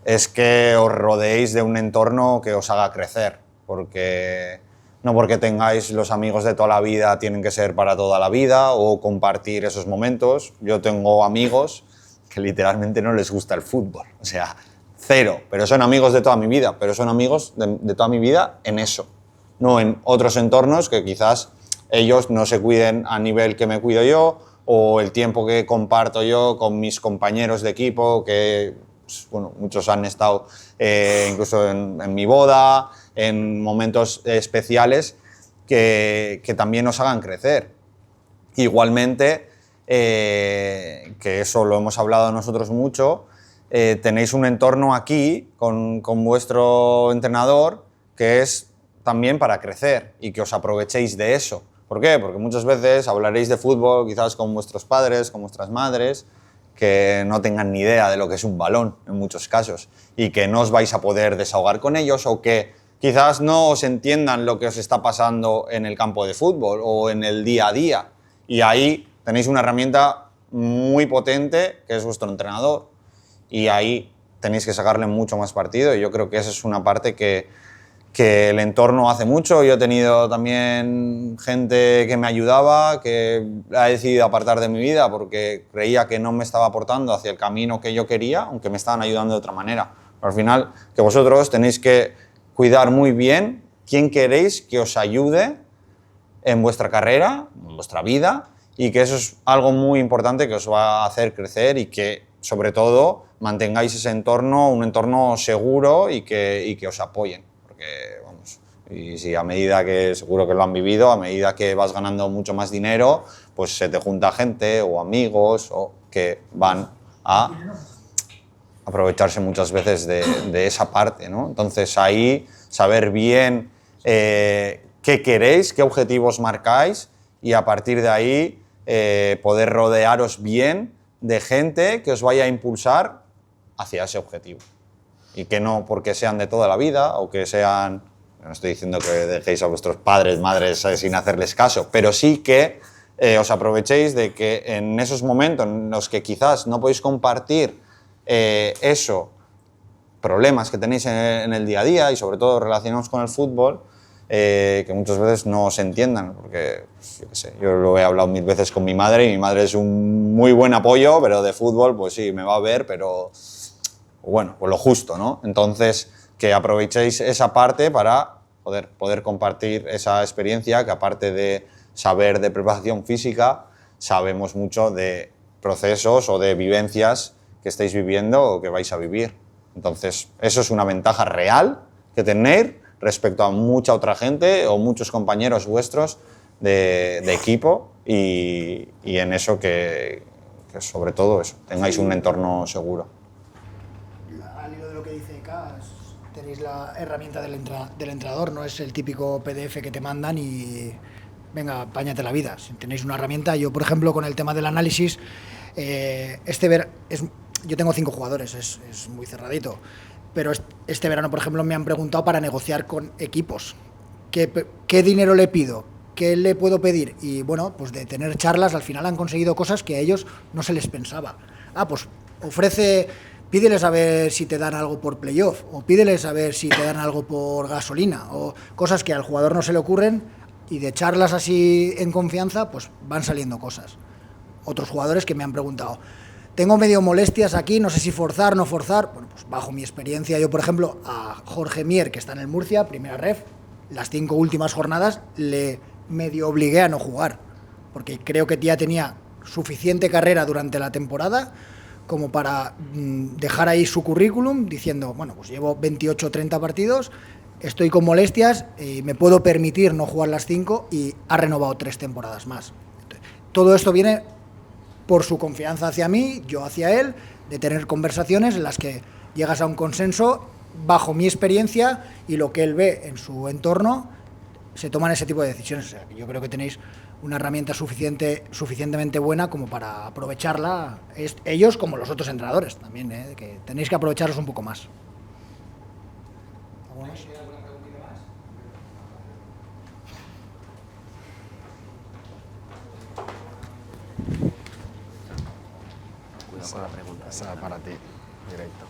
es que os rodeéis de un entorno que os haga crecer, porque no porque tengáis los amigos de toda la vida tienen que ser para toda la vida o compartir esos momentos. Yo tengo amigos que literalmente no les gusta el fútbol, o sea, cero, pero son amigos de toda mi vida, pero son amigos de toda mi vida en eso, no en otros entornos que quizás ellos no se cuiden a nivel que me cuido yo, o el tiempo que comparto yo con mis compañeros de equipo, que pues, bueno, muchos han estado incluso en mi boda, en momentos especiales que también nos hagan crecer. Igualmente, que eso lo hemos hablado nosotros mucho, tenéis un entorno aquí con vuestro entrenador que es también para crecer y que os aprovechéis de eso. ¿Por qué? Porque muchas veces hablaréis de fútbol quizás con vuestros padres, con vuestras madres, que no tengan ni idea de lo que es un balón en muchos casos y que no os vais a poder desahogar con ellos o que quizás no os entiendan lo que os está pasando en el campo de fútbol o en el día a día. Y ahí tenéis una herramienta muy potente que es vuestro entrenador y ahí tenéis que sacarle mucho más partido y yo creo que esa es una parte que el entorno hace mucho. Yo he tenido también gente que me ayudaba, que ha decidido apartar de mi vida porque creía que no me estaba aportando hacia el camino que yo quería, aunque me estaban ayudando de otra manera. Pero al final, que vosotros tenéis que cuidar muy bien quién queréis que os ayude en vuestra carrera, en vuestra vida, y que eso es algo muy importante que os va a hacer crecer y que, sobre todo, mantengáis ese entorno, un entorno seguro y que os apoyen. Porque, vamos, y si a medida que seguro que lo han vivido, a medida que vas ganando mucho más dinero, pues se te junta gente o amigos o que van a aprovecharse muchas veces de esa parte, ¿no? Entonces ahí saber bien qué queréis, qué objetivos marcáis y a partir de ahí poder rodearos bien de gente que os vaya a impulsar hacia ese objetivo. Y que no porque sean de toda la vida o que sean, no estoy diciendo que dejéis a vuestros padres, madres sin hacerles caso, pero sí que os aprovechéis de que en esos momentos en los que quizás no podéis compartir problemas que tenéis en el día a día y sobre todo relacionados con el fútbol, que muchas veces no se entiendan, porque pues, yo qué sé, yo lo he hablado 1000 veces con mi madre y mi madre es un muy buen apoyo, pero de fútbol pues sí, me va a ver, pero bueno, pues lo justo, ¿no? Entonces, que aprovechéis esa parte para poder compartir esa experiencia, que aparte de saber de preparación física, sabemos mucho de procesos o de vivencias que estáis viviendo o que vais a vivir. Entonces, eso es una ventaja real que tenéis respecto a mucha otra gente o muchos compañeros vuestros de equipo y en eso que sobre todo eso, tengáis un entorno seguro. Al hilo de lo que dice Cas, tenéis la herramienta del entrenador, no es el típico PDF que te mandan y venga, apáñate la vida. Si tenéis una herramienta, yo por ejemplo con el tema del análisis, yo tengo 5 jugadores, es muy cerradito, pero este verano por ejemplo me han preguntado para negociar con equipos, ¿qué dinero le pido? ¿Qué le puedo pedir? Y bueno, pues de tener charlas al final han conseguido cosas que a ellos no se les pensaba. Pues pídeles a ver si te dan algo por playoff, o pídeles a ver si te dan algo por gasolina, o cosas que al jugador no se le ocurren, y de charlas así en confianza, pues van saliendo cosas. Otros jugadores que me han preguntado, tengo medio molestias aquí, no sé si forzar, no forzar. Bueno, pues bajo mi experiencia, yo por ejemplo, a Jorge Mier, que está en el Murcia, primera ref, las 5 últimas jornadas le medio obligué a no jugar, porque creo que ya tenía suficiente carrera durante la temporada como para dejar ahí su currículum diciendo, bueno, pues llevo 28 o 30 partidos, estoy con molestias y me puedo permitir no jugar las 5 y ha renovado 3 temporadas más. Todo esto viene por su confianza hacia mí, yo hacia él, de tener conversaciones en las que llegas a un consenso bajo mi experiencia y lo que él ve en su entorno, se toman ese tipo de decisiones. O sea, yo creo que tenéis una herramienta suficientemente buena como para aprovecharla, ellos como los otros entrenadores también, que tenéis que aprovecharlos un poco más. ¿Alguna preguntita más? Cuidado con la pregunta. Esa para ti, directo.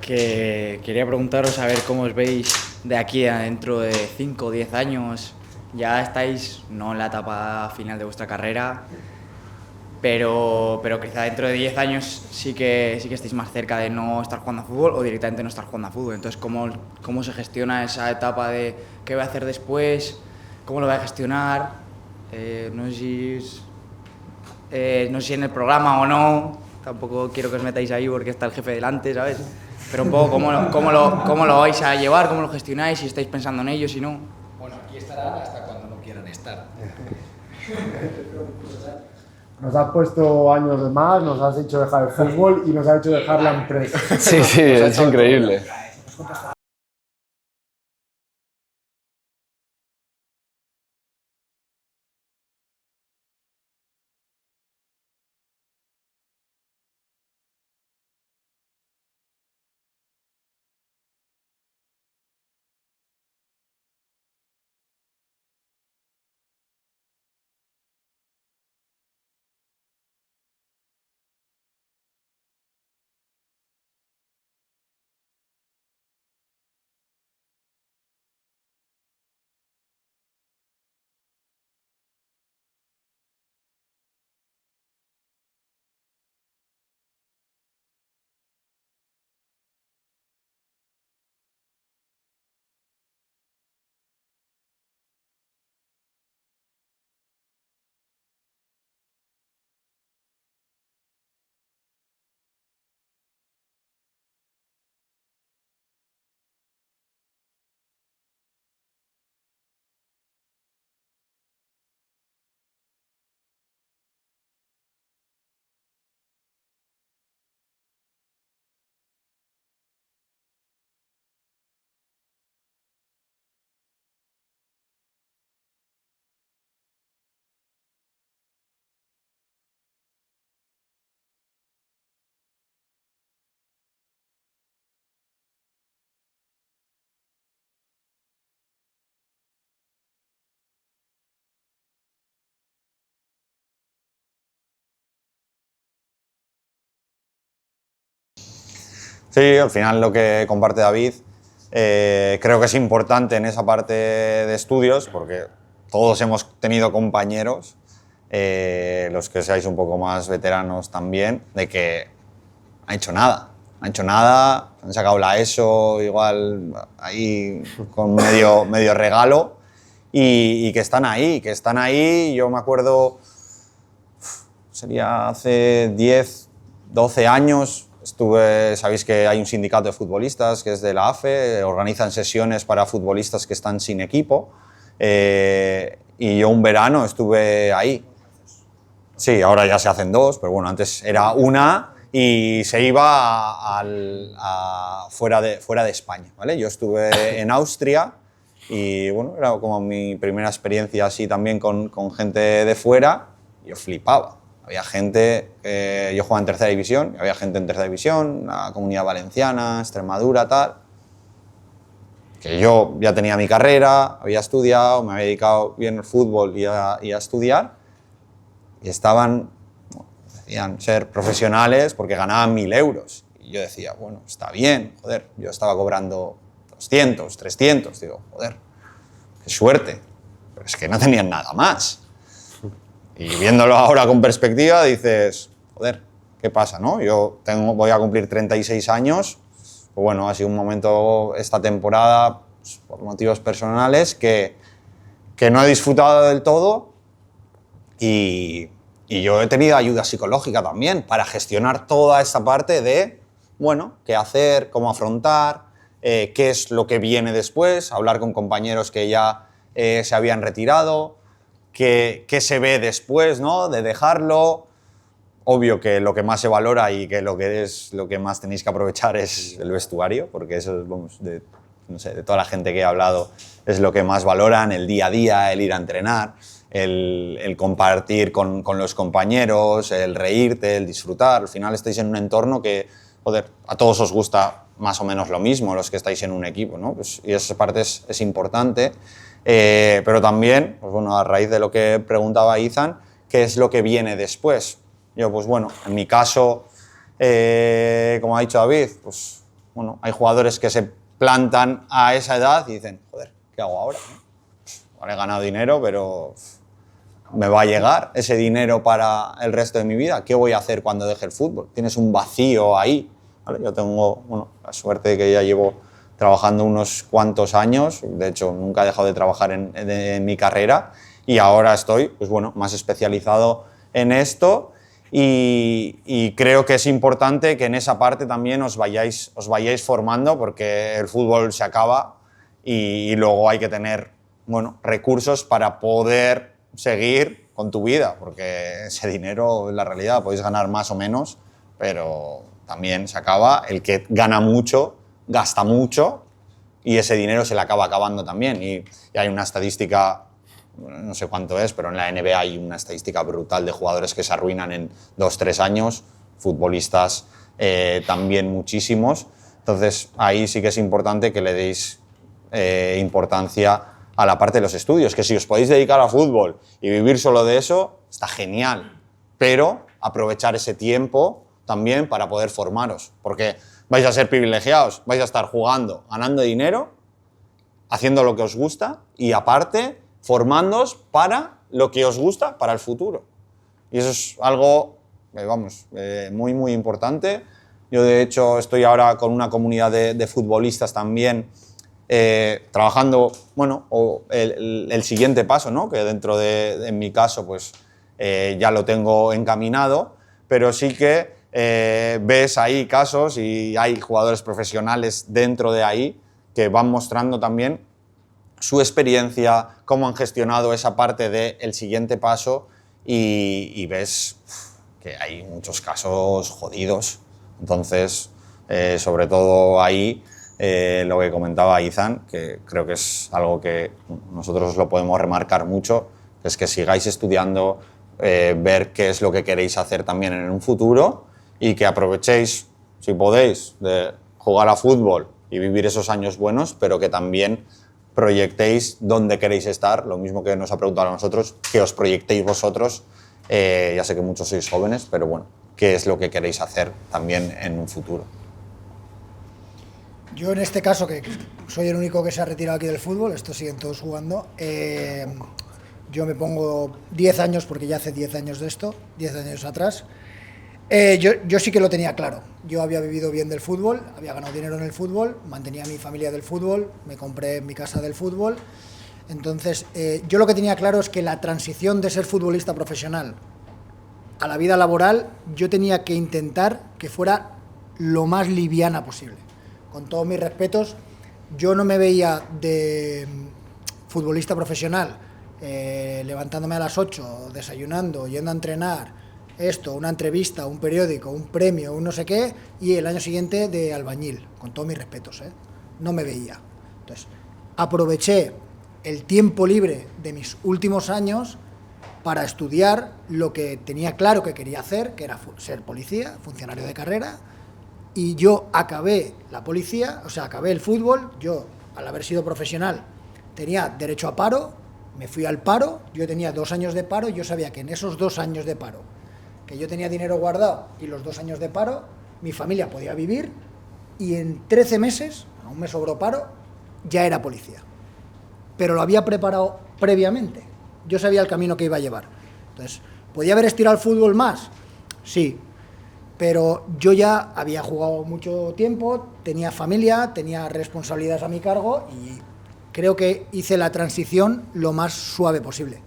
Que quería preguntaros a ver cómo os veis de aquí a dentro de 5 o 10 años. Ya estáis no en la etapa final de vuestra carrera, pero quizá dentro de 10 años sí que estéis más cerca de no estar jugando a fútbol o directamente no estar jugando a fútbol. Entonces, ¿cómo se gestiona esa etapa de qué voy a hacer después? ¿Cómo lo voy a gestionar? No sé si en el programa o no. tampoco quiero que os metáis ahí porque está el jefe delante, ¿sabes? Pero un poco cómo lo vais a llevar, cómo lo gestionáis, si estáis pensando en ello, si no. Bueno, aquí estarán hasta cuando no quieran estar. Nos has puesto años de más, nos has hecho dejar el fútbol y nos has hecho dejar la empresa. Sí, es increíble. Sí, al final lo que comparte David creo que es importante en esa parte de estudios, porque todos hemos tenido compañeros, los que seáis un poco más veteranos también, de que han hecho nada. Han sacado la ESO igual ahí con medio regalo y que están ahí. Yo me acuerdo, sería hace 10, 12 años, sabéis que hay un sindicato de futbolistas que es de la AFE, organizan sesiones para futbolistas que están sin equipo y yo un verano estuve ahí. Sí, ahora ya se hacen 2, pero bueno, antes era una y se iba fuera de España, ¿vale? Yo estuve en Austria y bueno, era como mi primera experiencia así también con gente de fuera. Yo flipaba. Había gente, yo jugaba en tercera división, había gente en tercera división, la Comunidad Valenciana, Extremadura, tal. Que yo ya tenía mi carrera, había estudiado, me había dedicado bien al fútbol y a estudiar. Y decían ser profesionales porque ganaban 1.000 euros. Y yo decía, bueno, está bien, joder, yo estaba cobrando 200, 300, digo, joder, qué suerte. Pero es que no tenían nada más. Y viéndolo ahora con perspectiva dices, joder, ¿qué pasa, no? Voy a cumplir 36 años, pues bueno, ha sido un momento esta temporada, pues, por motivos personales, que no he disfrutado del todo y yo he tenido ayuda psicológica también para gestionar toda esta parte de, bueno, qué hacer, cómo afrontar, qué es lo que viene después, hablar con compañeros que ya se habían retirado, qué se ve después, ¿no? De dejarlo. Obvio que lo que más se valora y que lo que más tenéis que aprovechar es el vestuario, porque eso, vamos, de toda la gente que he hablado, es lo que más valoran, el día a día, el ir a entrenar, el compartir con los compañeros, el reírte, el disfrutar. Al final estáis en un entorno que, joder, a todos os gusta más o menos lo mismo, los que estáis en un equipo, ¿no? Pues, y esa parte es importante. Pero también, pues bueno, a raíz de lo que preguntaba Ethan, ¿qué es lo que viene después? Yo, pues bueno, en mi caso, como ha dicho David, pues bueno, hay jugadores que se plantan a esa edad y dicen, joder, ¿qué hago ahora? Ahora he ganado dinero, pero me va a llegar ese dinero para el resto de mi vida. ¿Qué voy a hacer cuando deje el fútbol? Tienes un vacío ahí, ¿vale? Yo tengo, bueno, la suerte de que ya llevo trabajando unos cuantos años, de hecho nunca he dejado de trabajar en mi carrera y ahora estoy, pues bueno, más especializado en esto y creo que es importante que en esa parte también os vayáis formando, porque el fútbol se acaba y luego hay que tener, bueno, recursos para poder seguir con tu vida, porque ese dinero, en la realidad, podéis ganar más o menos, pero también se acaba. El que gana mucho, gasta mucho, y ese dinero se le acaba acabando también. Y hay una estadística, no sé cuánto es, pero en la NBA hay una estadística brutal de jugadores que se arruinan en 2-3 años, futbolistas también muchísimos. Entonces, ahí sí que es importante que le deis importancia a la parte de los estudios, que si os podéis dedicar a fútbol y vivir solo de eso, está genial, pero aprovechar ese tiempo también para poder formaros, porque vais a ser privilegiados, vais a estar jugando, ganando dinero, haciendo lo que os gusta y aparte formándoos para lo que os gusta para el futuro. Y eso es algo, muy, muy importante. Yo, de hecho, estoy ahora con una comunidad de futbolistas también, trabajando, bueno, el siguiente paso, ¿no? Que dentro en mi caso, pues ya lo tengo encaminado, pero sí que ves ahí casos y hay jugadores profesionales dentro de ahí que van mostrando también su experiencia, cómo han gestionado esa parte del siguiente paso y ves que hay muchos casos jodidos. Entonces, sobre todo ahí, lo que comentaba Izan, que creo que es algo que nosotros lo podemos remarcar mucho, es que sigáis estudiando, ver qué es lo que queréis hacer también en un futuro y que aprovechéis, si podéis, de jugar a fútbol y vivir esos años buenos, pero que también proyectéis dónde queréis estar, lo mismo que nos ha preguntado a nosotros, que os proyectéis vosotros. Ya sé que muchos sois jóvenes, pero bueno, qué es lo que queréis hacer también en un futuro. Yo en este caso, que soy el único que se ha retirado aquí del fútbol, estos siguen todos jugando, yo me pongo 10 años, porque ya hace 10 años de esto, 10 años atrás. Yo sí que lo tenía claro. Yo había vivido bien del fútbol, había ganado dinero en el fútbol, mantenía a mi familia del fútbol, me compré mi casa del fútbol. Entonces, yo lo que tenía claro es que la transición de ser futbolista profesional a la vida laboral, yo tenía que intentar que fuera lo más liviana posible. Con todos mis respetos, yo no me veía de futbolista profesional levantándome a las 8, desayunando, yendo a entrenar, una entrevista, un periódico, un premio, un no sé qué, y el año siguiente de albañil, con todos mis respetos, no me veía. Entonces, aproveché el tiempo libre de mis últimos años para estudiar lo que tenía claro que quería hacer, que era ser policía, funcionario de carrera, y yo acabé la policía, o sea, acabé el fútbol. Yo, al haber sido profesional, tenía derecho a paro, me fui al paro, yo tenía 2 años de paro, yo sabía que en esos 2 años de paro, que yo tenía dinero guardado y los 2 años de paro, mi familia podía vivir, y en 13 meses, aún me sobró paro, ya era policía. Pero lo había preparado previamente, yo sabía el camino que iba a llevar. Entonces, ¿podía haber estirado el fútbol más? Sí, pero yo ya había jugado mucho tiempo, tenía familia, tenía responsabilidades a mi cargo y creo que hice la transición lo más suave posible.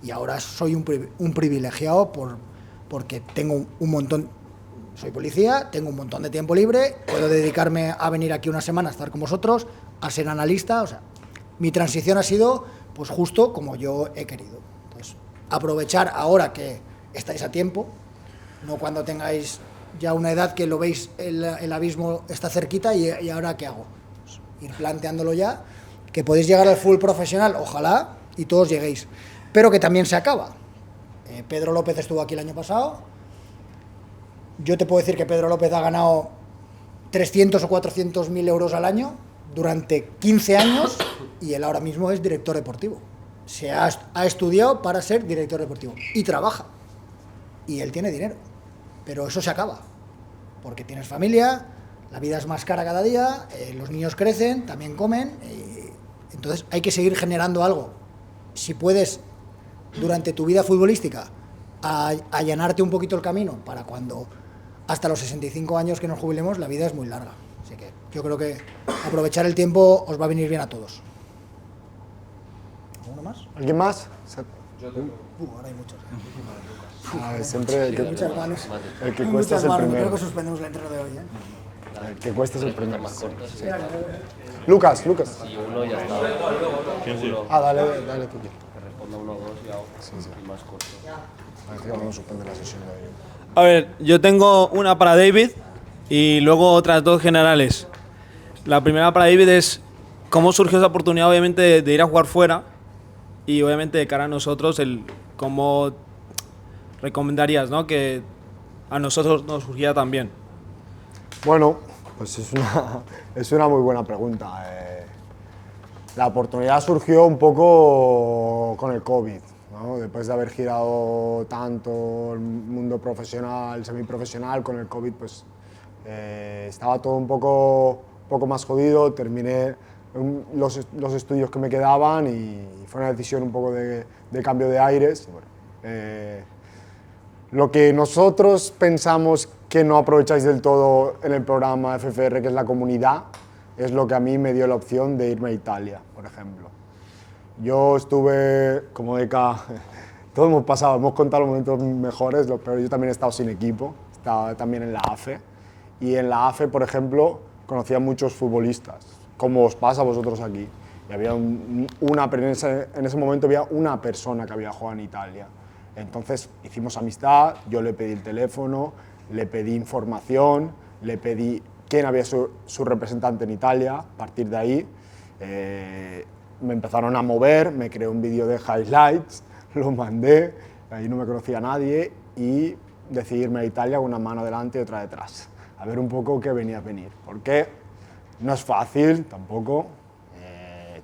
Y ahora soy un privilegiado porque tengo un montón, soy policía, tengo un montón de tiempo libre, puedo dedicarme a venir aquí una semana a estar con vosotros, a ser analista. O sea, mi transición ha sido pues justo como yo he querido. Entonces, aprovechar ahora que estáis a tiempo, no cuando tengáis ya una edad que lo veis, el abismo está cerquita y ahora ¿qué hago? Pues ir planteándolo ya, que podéis llegar al fútbol profesional, ojalá, y todos lleguéis, pero que también se acaba. Pedro López estuvo aquí el año pasado, yo te puedo decir que Pedro López ha ganado 300 o 400.000 euros al año durante 15 años y él ahora mismo es director deportivo. Ha estudiado para ser director deportivo y trabaja, y él tiene dinero. Pero eso se acaba, porque tienes familia, la vida es más cara cada día, los niños crecen, también comen, entonces hay que seguir generando algo. Si puedes, durante tu vida futbolística, allanarte un poquito el camino para cuando, hasta los 65 años que nos jubilemos, la vida es muy larga. Así que yo creo que aprovechar el tiempo os va a venir bien a todos. ¿Alguno más? ¿Alguien más? Ahora hay muchos. Siempre Hay muchas manos. el que Hay cuesta es muchas el manos. primero. Creo que suspendemos el entreno de hoy. El que cuesta es el primero. Sí. Lucas. Y uno ya está. Dale tú. Que responda uno o dos y hago y más corto. Parece que vamos a suspender la sesión de hoy. A ver, yo tengo una para David y luego otras dos generales. La primera para David es cómo surgió esa oportunidad, obviamente, de ir a jugar fuera y obviamente de cara a nosotros, cómo recomendarías, ¿no?, que a nosotros nos surgiera también. Bueno, pues es una muy buena pregunta. La oportunidad surgió un poco con el COVID, ¿no? Después de haber girado tanto el mundo profesional, semiprofesional, con el COVID pues estaba todo un poco más jodido, terminé los estudios que me quedaban y fue una decisión un poco de cambio de aires. Y bueno, lo que nosotros pensamos que no aprovecháis del todo en el programa FFR, que es la comunidad, es lo que a mí me dio la opción de irme a Italia, por ejemplo. Yo estuve, como Eka, todos hemos contado los momentos mejores, pero yo también he estado sin equipo, estaba también en la AFE, y en la AFE, por ejemplo, conocía a muchos futbolistas, como os pasa a vosotros aquí. Y había en ese momento había una persona que había jugado en Italia. Entonces hicimos amistad, yo le pedí el teléfono, le pedí información, le pedí quién había su representante en Italia. A partir de ahí me empezaron a mover, me creé un vídeo de highlights, lo mandé, ahí no me conocía nadie y decidí irme a Italia con una mano delante y otra detrás, a ver un poco qué venía a venir. Porque no es fácil tampoco,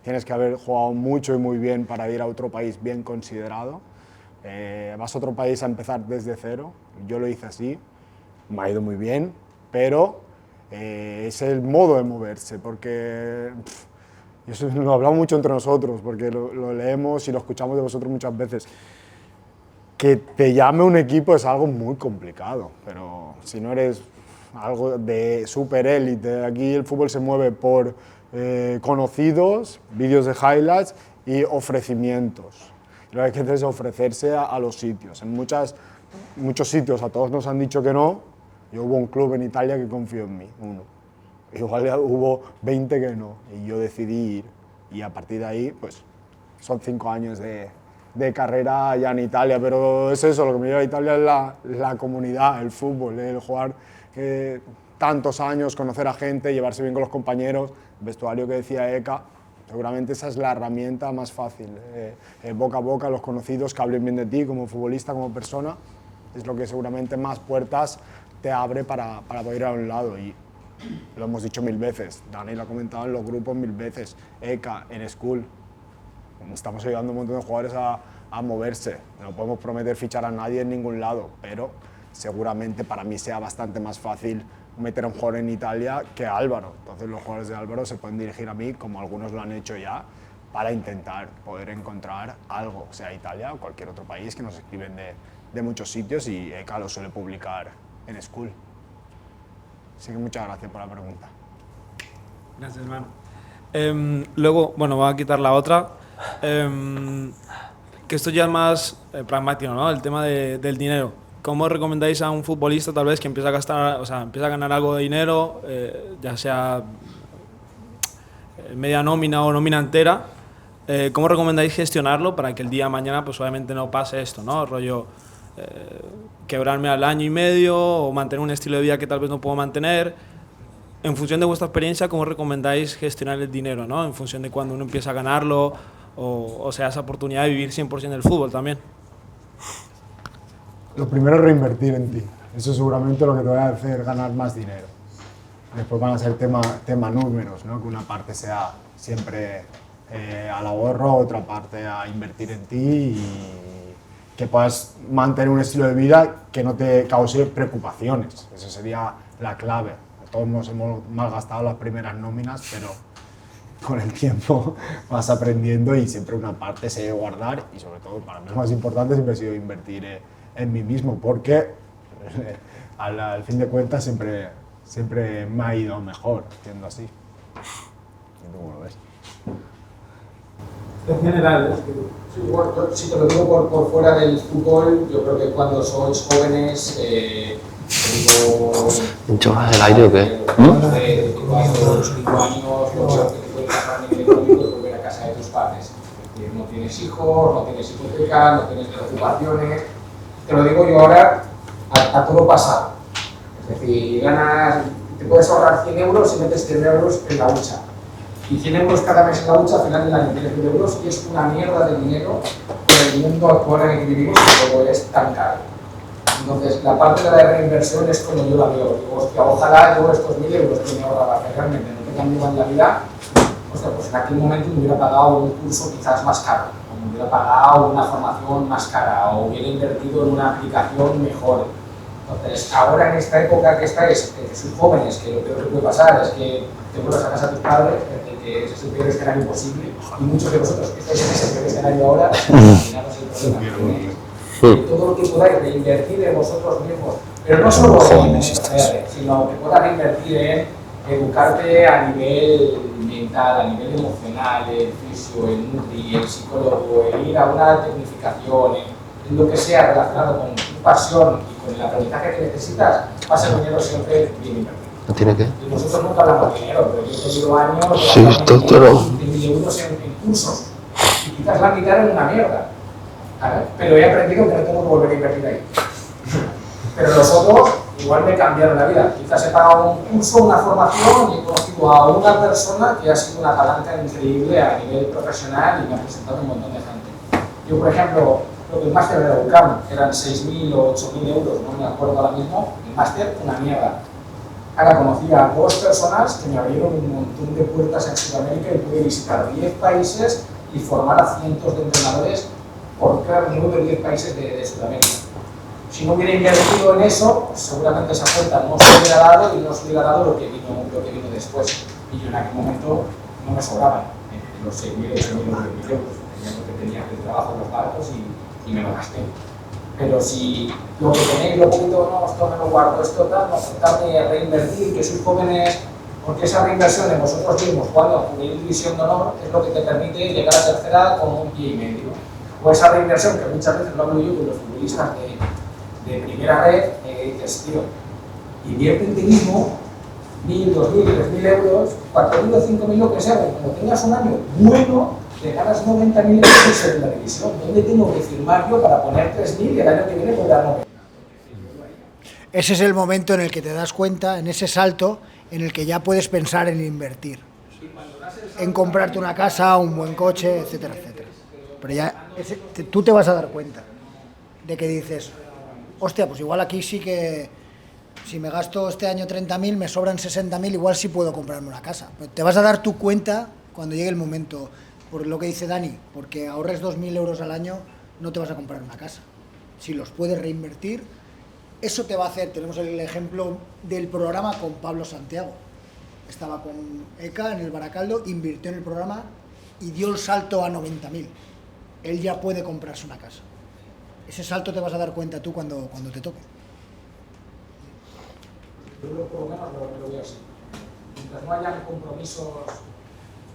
tienes que haber jugado mucho y muy bien para ir a otro país bien considerado. Vas a otro país a empezar desde cero, yo lo hice así, me ha ido muy bien, pero es el modo de moverse, porque y eso lo hablamos mucho entre nosotros, porque lo leemos y lo escuchamos de vosotros muchas veces. Que te llame un equipo es algo muy complicado, pero si no eres algo de super élite, aquí el fútbol se mueve por conocidos, vídeos de highlights y ofrecimientos. Lo que hay que hacer es ofrecerse a los sitios. En muchos sitios a todos nos han dicho que no, y hubo un club en Italia que confió en mí, uno. Igual hubo 20 que no, y yo decidí ir. Y a partir de ahí, pues, son 5 años de carrera ya en Italia, pero es eso, lo que me lleva a Italia es la comunidad, el fútbol, el jugar tantos años, conocer a gente, llevarse bien con los compañeros, el vestuario que decía Eka. Seguramente esa es la herramienta más fácil. Boca a boca, los conocidos que hablen bien de ti como futbolista, como persona, es lo que seguramente más puertas te abre para poder ir a un lado. Y lo hemos dicho 1000 veces, Dani lo ha comentado en los grupos 1000 veces, Eka, en School. Estamos ayudando a un montón de jugadores a moverse. No podemos prometer fichar a nadie en ningún lado, pero seguramente para mí sea bastante más fácil meter a un jugador en Italia que a Álvaro. Entonces los jugadores de Álvaro se pueden dirigir a mí, como algunos lo han hecho ya, para intentar poder encontrar algo, sea Italia o cualquier otro país, que nos escriben de muchos sitios y Eka lo suele publicar en School. Así que muchas gracias por la pregunta. Gracias, hermano. Luego, bueno, voy a quitar la otra. Que esto ya es más pragmático, ¿no? El tema del dinero. ¿Cómo recomendáis a un futbolista tal vez que empieza a gastar, o sea, empieza a ganar algo de dinero, ya sea media nómina o nómina entera? ¿Cómo recomendáis gestionarlo para que el día de mañana, pues obviamente no pase esto, ¿no? Rollo, quebrarme al año y medio o mantener un estilo de vida que tal vez no puedo mantener. En función de vuestra experiencia, ¿cómo recomendáis gestionar el dinero, ¿no? En función de cuando uno empieza a ganarlo o sea, esa oportunidad de vivir 100% del fútbol también. Lo primero es reinvertir en ti. Eso seguramente lo que te va a hacer ganar más dinero. Después van a ser tema números, ¿no? Que una parte sea siempre al ahorro, otra parte a invertir en ti y que puedas mantener un estilo de vida que no te cause preocupaciones. Esa sería la clave. Todos nos hemos malgastado las primeras nóminas, pero con el tiempo vas aprendiendo y siempre una parte se debe guardar y sobre todo para mí lo más importante siempre ha sido invertir en mí mismo, porque al fin de cuentas siempre me ha ido mejor haciendo así. ¿Y tú cómo lo ves? En general, Sí, bueno, si te lo digo por fuera del fútbol, yo creo que cuando sois jóvenes, ¿Enchufas el aire o qué? de 4 o 5 años, lo peor que te puede pasar a nivel económico es volver a casa de tus padres. Es decir, no tienes hijos, no tienes hipoteca, no tienes preocupaciones. Te lo digo yo ahora a todo pasado. Es decir, te puedes ahorrar 100 euros y metes 100 euros en la hucha. Y 100 euros cada mes en la hucha, al final del año tienes 1000 euros y es una mierda de dinero en el mundo actual en el que vivimos y todo es tan caro. Entonces, la parte de la reinversión es como yo la veo. Digo, hostia, ojalá yo estos 1000 euros que me ahorraba, que realmente no te cambiaban la vida, hostia, pues en aquel momento me hubiera pagado un curso quizás más caro, o me hubiera pagado una formación más cara, o hubiera invertido en una aplicación mejor. Entonces, ahora en esta época que estáis, que sois jóvenes, que lo peor que puede pasar es que te vuelvas a casa a tus padres, que ese es el peor escenario posible, y muchos de vosotros que estáis en ese peor escenario ahora, imaginaros el problema. Todo lo que podáis reinvertir en vosotros mismos, pero no solo en sino que puedas reinvertir en educarte a nivel mental, a nivel emocional, en fisio, en nutri, en psicólogo, en ir a una tecnificación, en lo que sea relacionado con tu pasión y con el aprendizaje que necesitas, va a ser un dinero siempre bien invertido. ¿No tiene qué? Y nosotros nunca hablamos de dinero, pero yo he tenido años Sí, esto claro. de 1000 euros en cursos y quizás la mitad en una mierda. ¿Vale? Pero he aprendido que no tengo que volver a invertir ahí. Pero los otros igual me cambiaron la vida. Quizás he pagado un curso, una formación y he conocido a una persona que ha sido una palanca increíble a nivel profesional y me ha presentado un montón de gente. Yo, por ejemplo, lo que el máster de la UCAM eran 6.000 o 8.000 euros, no me acuerdo ahora mismo, el máster, una mierda. Ahora conocí a 2 personas que me abrieron un montón de puertas en Sudamérica y pude visitar 10 países y formar a cientos de entrenadores por cada 9 o 10 países de Sudamérica. Si no hubiera invertido en eso, pues seguramente esa cuenta no se hubiera dado y no se hubiera dado lo que vino después. Y yo en aquel momento no me sobraban los 6.000 o 8.000 euros. Tenía lo que tenía del trabajo en los barcos y me lo gasté. Pero si lo que tenéis, lo poquito, no, esto me lo guardo, esto tal, no, tratar de reinvertir, que sois jóvenes, porque esa reinversión en vosotros mismos, cuando juguéis división de honor, es lo que te permite llegar a tercera con un pie y medio. O esa reinversión, que muchas veces lo hablo yo con los futbolistas de primera red, dices, tío, invierte en ti mismo 1.000, 2.000, 3.000 euros, 4.000 o 5.000, lo que sea, cuando tengas un año bueno, te ganas 90.000 euros en segunda división. ¿Dónde tengo que firmar yo para poner 3.000 y el año que viene cobrar 90.000? Ese es el momento en el que te das cuenta, en ese salto, en el que ya puedes pensar en invertir, en comprarte una casa, un buen coche, etcétera, etcétera. Pero ya tú te vas a dar cuenta de que dices, hostia, pues igual aquí sí que si me gasto este año 30.000, me sobran 60.000, igual sí puedo comprarme una casa. Pero te vas a dar tu cuenta cuando llegue el momento, por lo que dice Dani, porque ahorres 2.000 euros al año, no te vas a comprar una casa. Si los puedes reinvertir, eso te va a hacer. Tenemos el ejemplo del programa con Pablo Santiago. Estaba con ECA en el Baracaldo, invirtió en el programa y dio el salto a 90.000. Él ya puede comprarse una casa. Ese salto te vas a dar cuenta tú cuando te toque. Yo por lo menos lo veo así. Mientras no hayan compromisos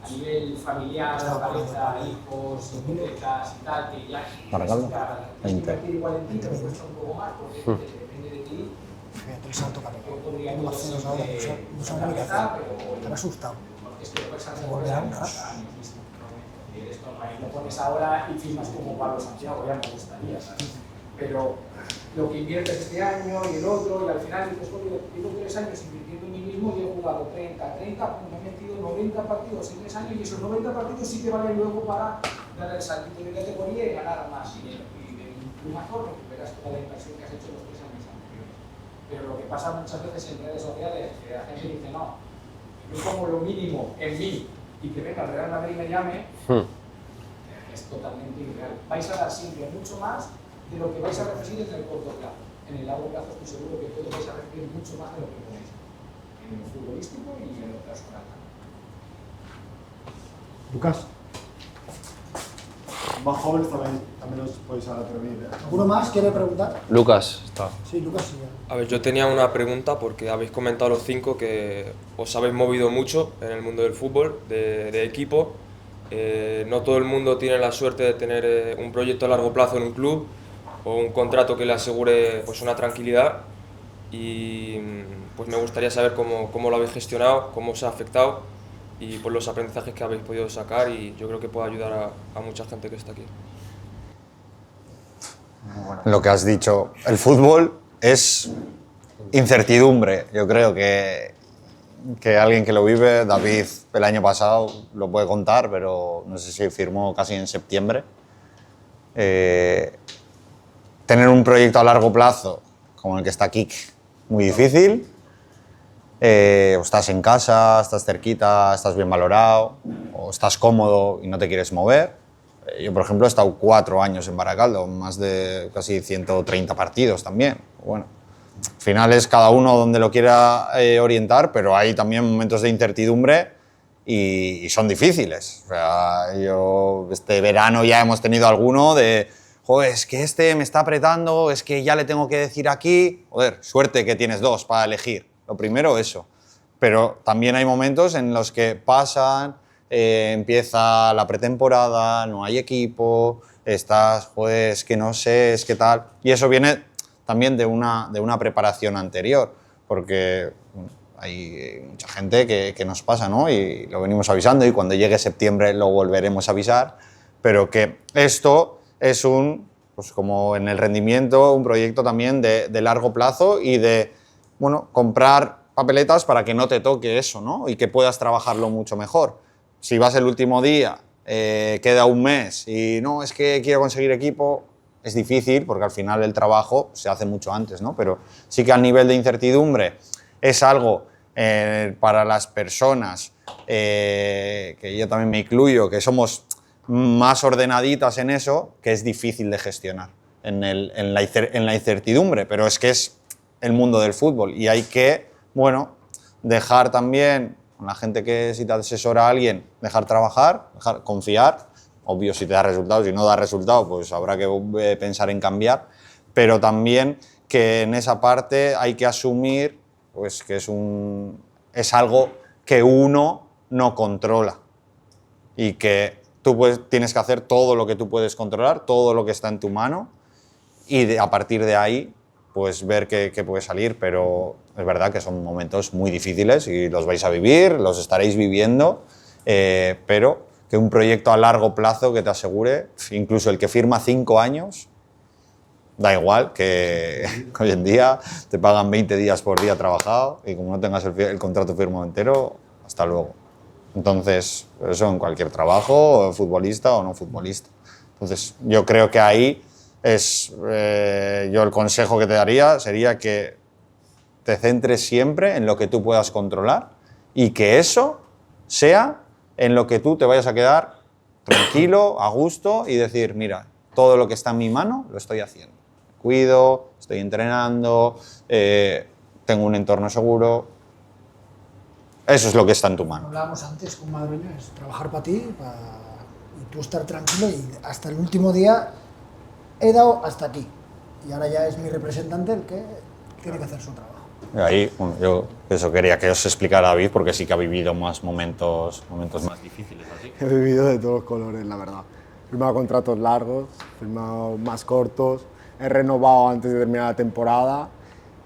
a nivel familiar, pareja, hijos, hipotecas y tal, que ya Baracaldo, 20. igual en ti, te cuesta un poco más porque depende de ti. Fíjate el salto que Yo podría no ir haceros ahora, no saben ni qué hacer. Me ha asustado. Porque es que puedes hacer años. Esto lo pones ahora y firmas como Pablo Santiago, ya me gustaría, ¿sabes? Pero lo que inviertes este año y el otro, y al final dices, oye, llevo 3 años invirtiendo en mí mismo y he jugado 30, me he metido 90 partidos en 3 años y esos 90 partidos sí te valen luego para dar el saltito de categoría y ganar más dinero. Y de un plumazo recuperas toda la inversión que has hecho los 3 años anteriores. Pero lo que pasa muchas veces en redes sociales, que la gente dice, no, yo pongo lo mínimo en mí y que venga el Real Madrid y me llame, es totalmente irreal. Vais a dar siempre mucho más de lo que vais a recibir en el corto plazo. En el largo plazo estoy seguro que todos vais a recibir mucho más de lo que ponéis. En lo futbolístico y en lo personal. Lucas. Más jóvenes también os podéis atrever. ¿Alguno más quiere preguntar? Lucas, está. Sí, Lucas, sí. A ver, yo tenía una pregunta porque habéis comentado los 5 que os habéis movido mucho en el mundo del fútbol, de equipo, No todo el mundo tiene la suerte de tener un proyecto a largo plazo en un club o un contrato que le asegure pues, una tranquilidad y pues me gustaría saber cómo lo habéis gestionado, cómo os ha afectado y pues, los aprendizajes que habéis podido sacar y yo creo que puede ayudar a mucha gente que está aquí. Lo que has dicho, el fútbol es incertidumbre. Yo creo que alguien que lo vive, David el año pasado lo puede contar, pero no sé si firmó casi en septiembre. Tener un proyecto a largo plazo, como el que está Kik, muy difícil. O estás en casa, estás cerquita, estás bien valorado, o estás cómodo y no te quieres mover. Yo, por ejemplo, he estado 4 años en Baracaldo, más de casi 130 partidos también. Bueno, al final es cada uno donde lo quiera orientar, pero hay también momentos de incertidumbre y son difíciles. O sea, yo este verano ya hemos tenido alguno de, joder, es que este me está apretando, es que ya le tengo que decir aquí. Joder, suerte que tienes 2 para elegir. Lo primero, eso. Pero también hay momentos en los que pasan, empieza la pretemporada, no hay equipo, estás, joder, es que no sé, es que tal. Y eso viene también de una preparación anterior, porque bueno, hay mucha gente que nos pasa, ¿no? Y lo venimos avisando y cuando llegue septiembre lo volveremos a avisar, pero que esto es pues como en el rendimiento, un proyecto también de largo plazo y de, bueno, comprar papeletas para que no te toque eso, ¿no? Y que puedas trabajarlo mucho mejor. Si vas el último día, queda un mes y no, es que quiero conseguir equipo, es difícil porque al final el trabajo se hace mucho antes, ¿no? Pero sí que al nivel de incertidumbre es algo para las personas, que yo también me incluyo, que somos más ordenaditas en eso, que es difícil de gestionar en la incertidumbre, pero es que es el mundo del fútbol y hay que, bueno, dejar también con la gente que si te asesora a alguien, dejar trabajar, confiar. Obvio, si te da resultados, si no da resultados, pues habrá que pensar en cambiar, pero también que en esa parte hay que asumir pues, que es algo que uno no controla y que tú tienes que hacer todo lo que tú puedes controlar, todo lo que está en tu mano y a partir de ahí pues ver qué puede salir, pero es verdad que son momentos muy difíciles y los vais a vivir, los estaréis viviendo, pero que un proyecto a largo plazo que te asegure, incluso el que firma 5 años, da igual, que hoy en día te pagan 20 días por día trabajado y como no tengas el contrato firmado entero, hasta luego. Entonces, eso en cualquier trabajo, futbolista o no futbolista. Entonces, yo creo que ahí yo el consejo que te daría sería que te centres siempre en lo que tú puedas controlar y que eso sea en lo que tú te vayas a quedar tranquilo, a gusto y decir, mira, todo lo que está en mi mano lo estoy haciendo. Cuido, estoy entrenando, tengo un entorno seguro. Eso es lo que está en tu mano. Hablábamos antes con Madroño, es trabajar para ti y tú estar tranquilo y hasta el último día he dado hasta aquí y ahora ya es mi representante el que tiene que hacer su trabajo. Ahí, bueno, yo eso quería que os explicara David porque sí que ha vivido más momentos más difíciles así. He vivido de todos los colores, la verdad. He firmado contratos largos, he firmado más cortos, he renovado antes de terminar la temporada,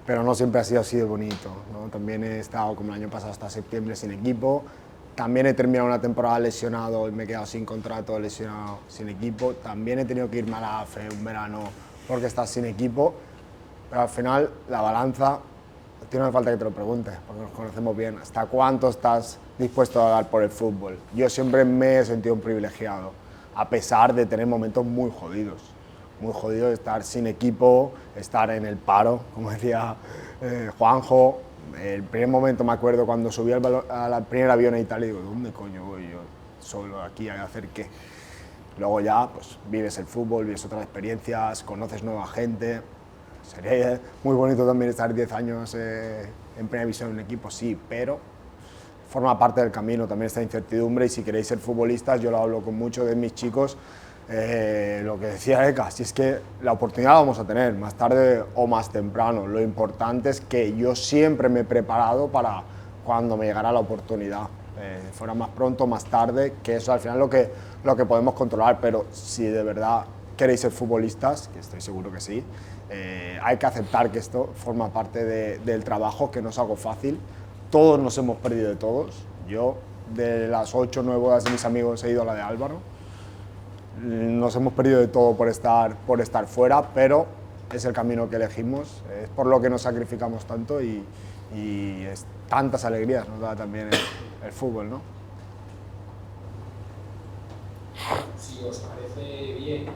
pero no siempre ha sido así de bonito, ¿no? También he estado, como el año pasado, hasta septiembre sin equipo. También he terminado una temporada lesionado y me he quedado sin contrato, lesionado, sin equipo. También he tenido que irme a la AFE un verano porque estás sin equipo. Pero al final, la balanza, no hace falta que te lo preguntes, porque nos conocemos bien. ¿Hasta cuánto estás dispuesto a dar por el fútbol? Yo siempre me he sentido un privilegiado, a pesar de tener momentos muy jodidos. Muy jodido estar sin equipo, estar en el paro, como decía Juanjo. El primer momento me acuerdo cuando subí al primer avión a Italia y digo, ¿dónde coño voy yo solo aquí a hacer qué? Luego ya pues, vives el fútbol, vives otras experiencias, conoces nueva gente. Sería muy bonito también estar 10 años en primera división en un equipo, sí, pero forma parte del camino también esta incertidumbre y si queréis ser futbolistas, yo lo hablo con muchos de mis chicos, lo que decía Eka, si es que la oportunidad la vamos a tener más tarde o más temprano. Lo importante es que yo siempre me he preparado para cuando me llegara la oportunidad. fuera más pronto, más tarde, que eso al final lo que podemos controlar, pero si de verdad queréis ser futbolistas, que estoy seguro que sí, hay que aceptar que esto forma parte del trabajo, que no es algo fácil. Todos nos hemos perdido de todos. Yo, de las 8 o 9 bodas de mis amigos, he ido a la de Álvaro. Nos hemos perdido de todo por estar fuera, pero es el camino que elegimos, es por lo que nos sacrificamos tanto y es tantas alegrías nos da también el fútbol, ¿no? Si os parece bien,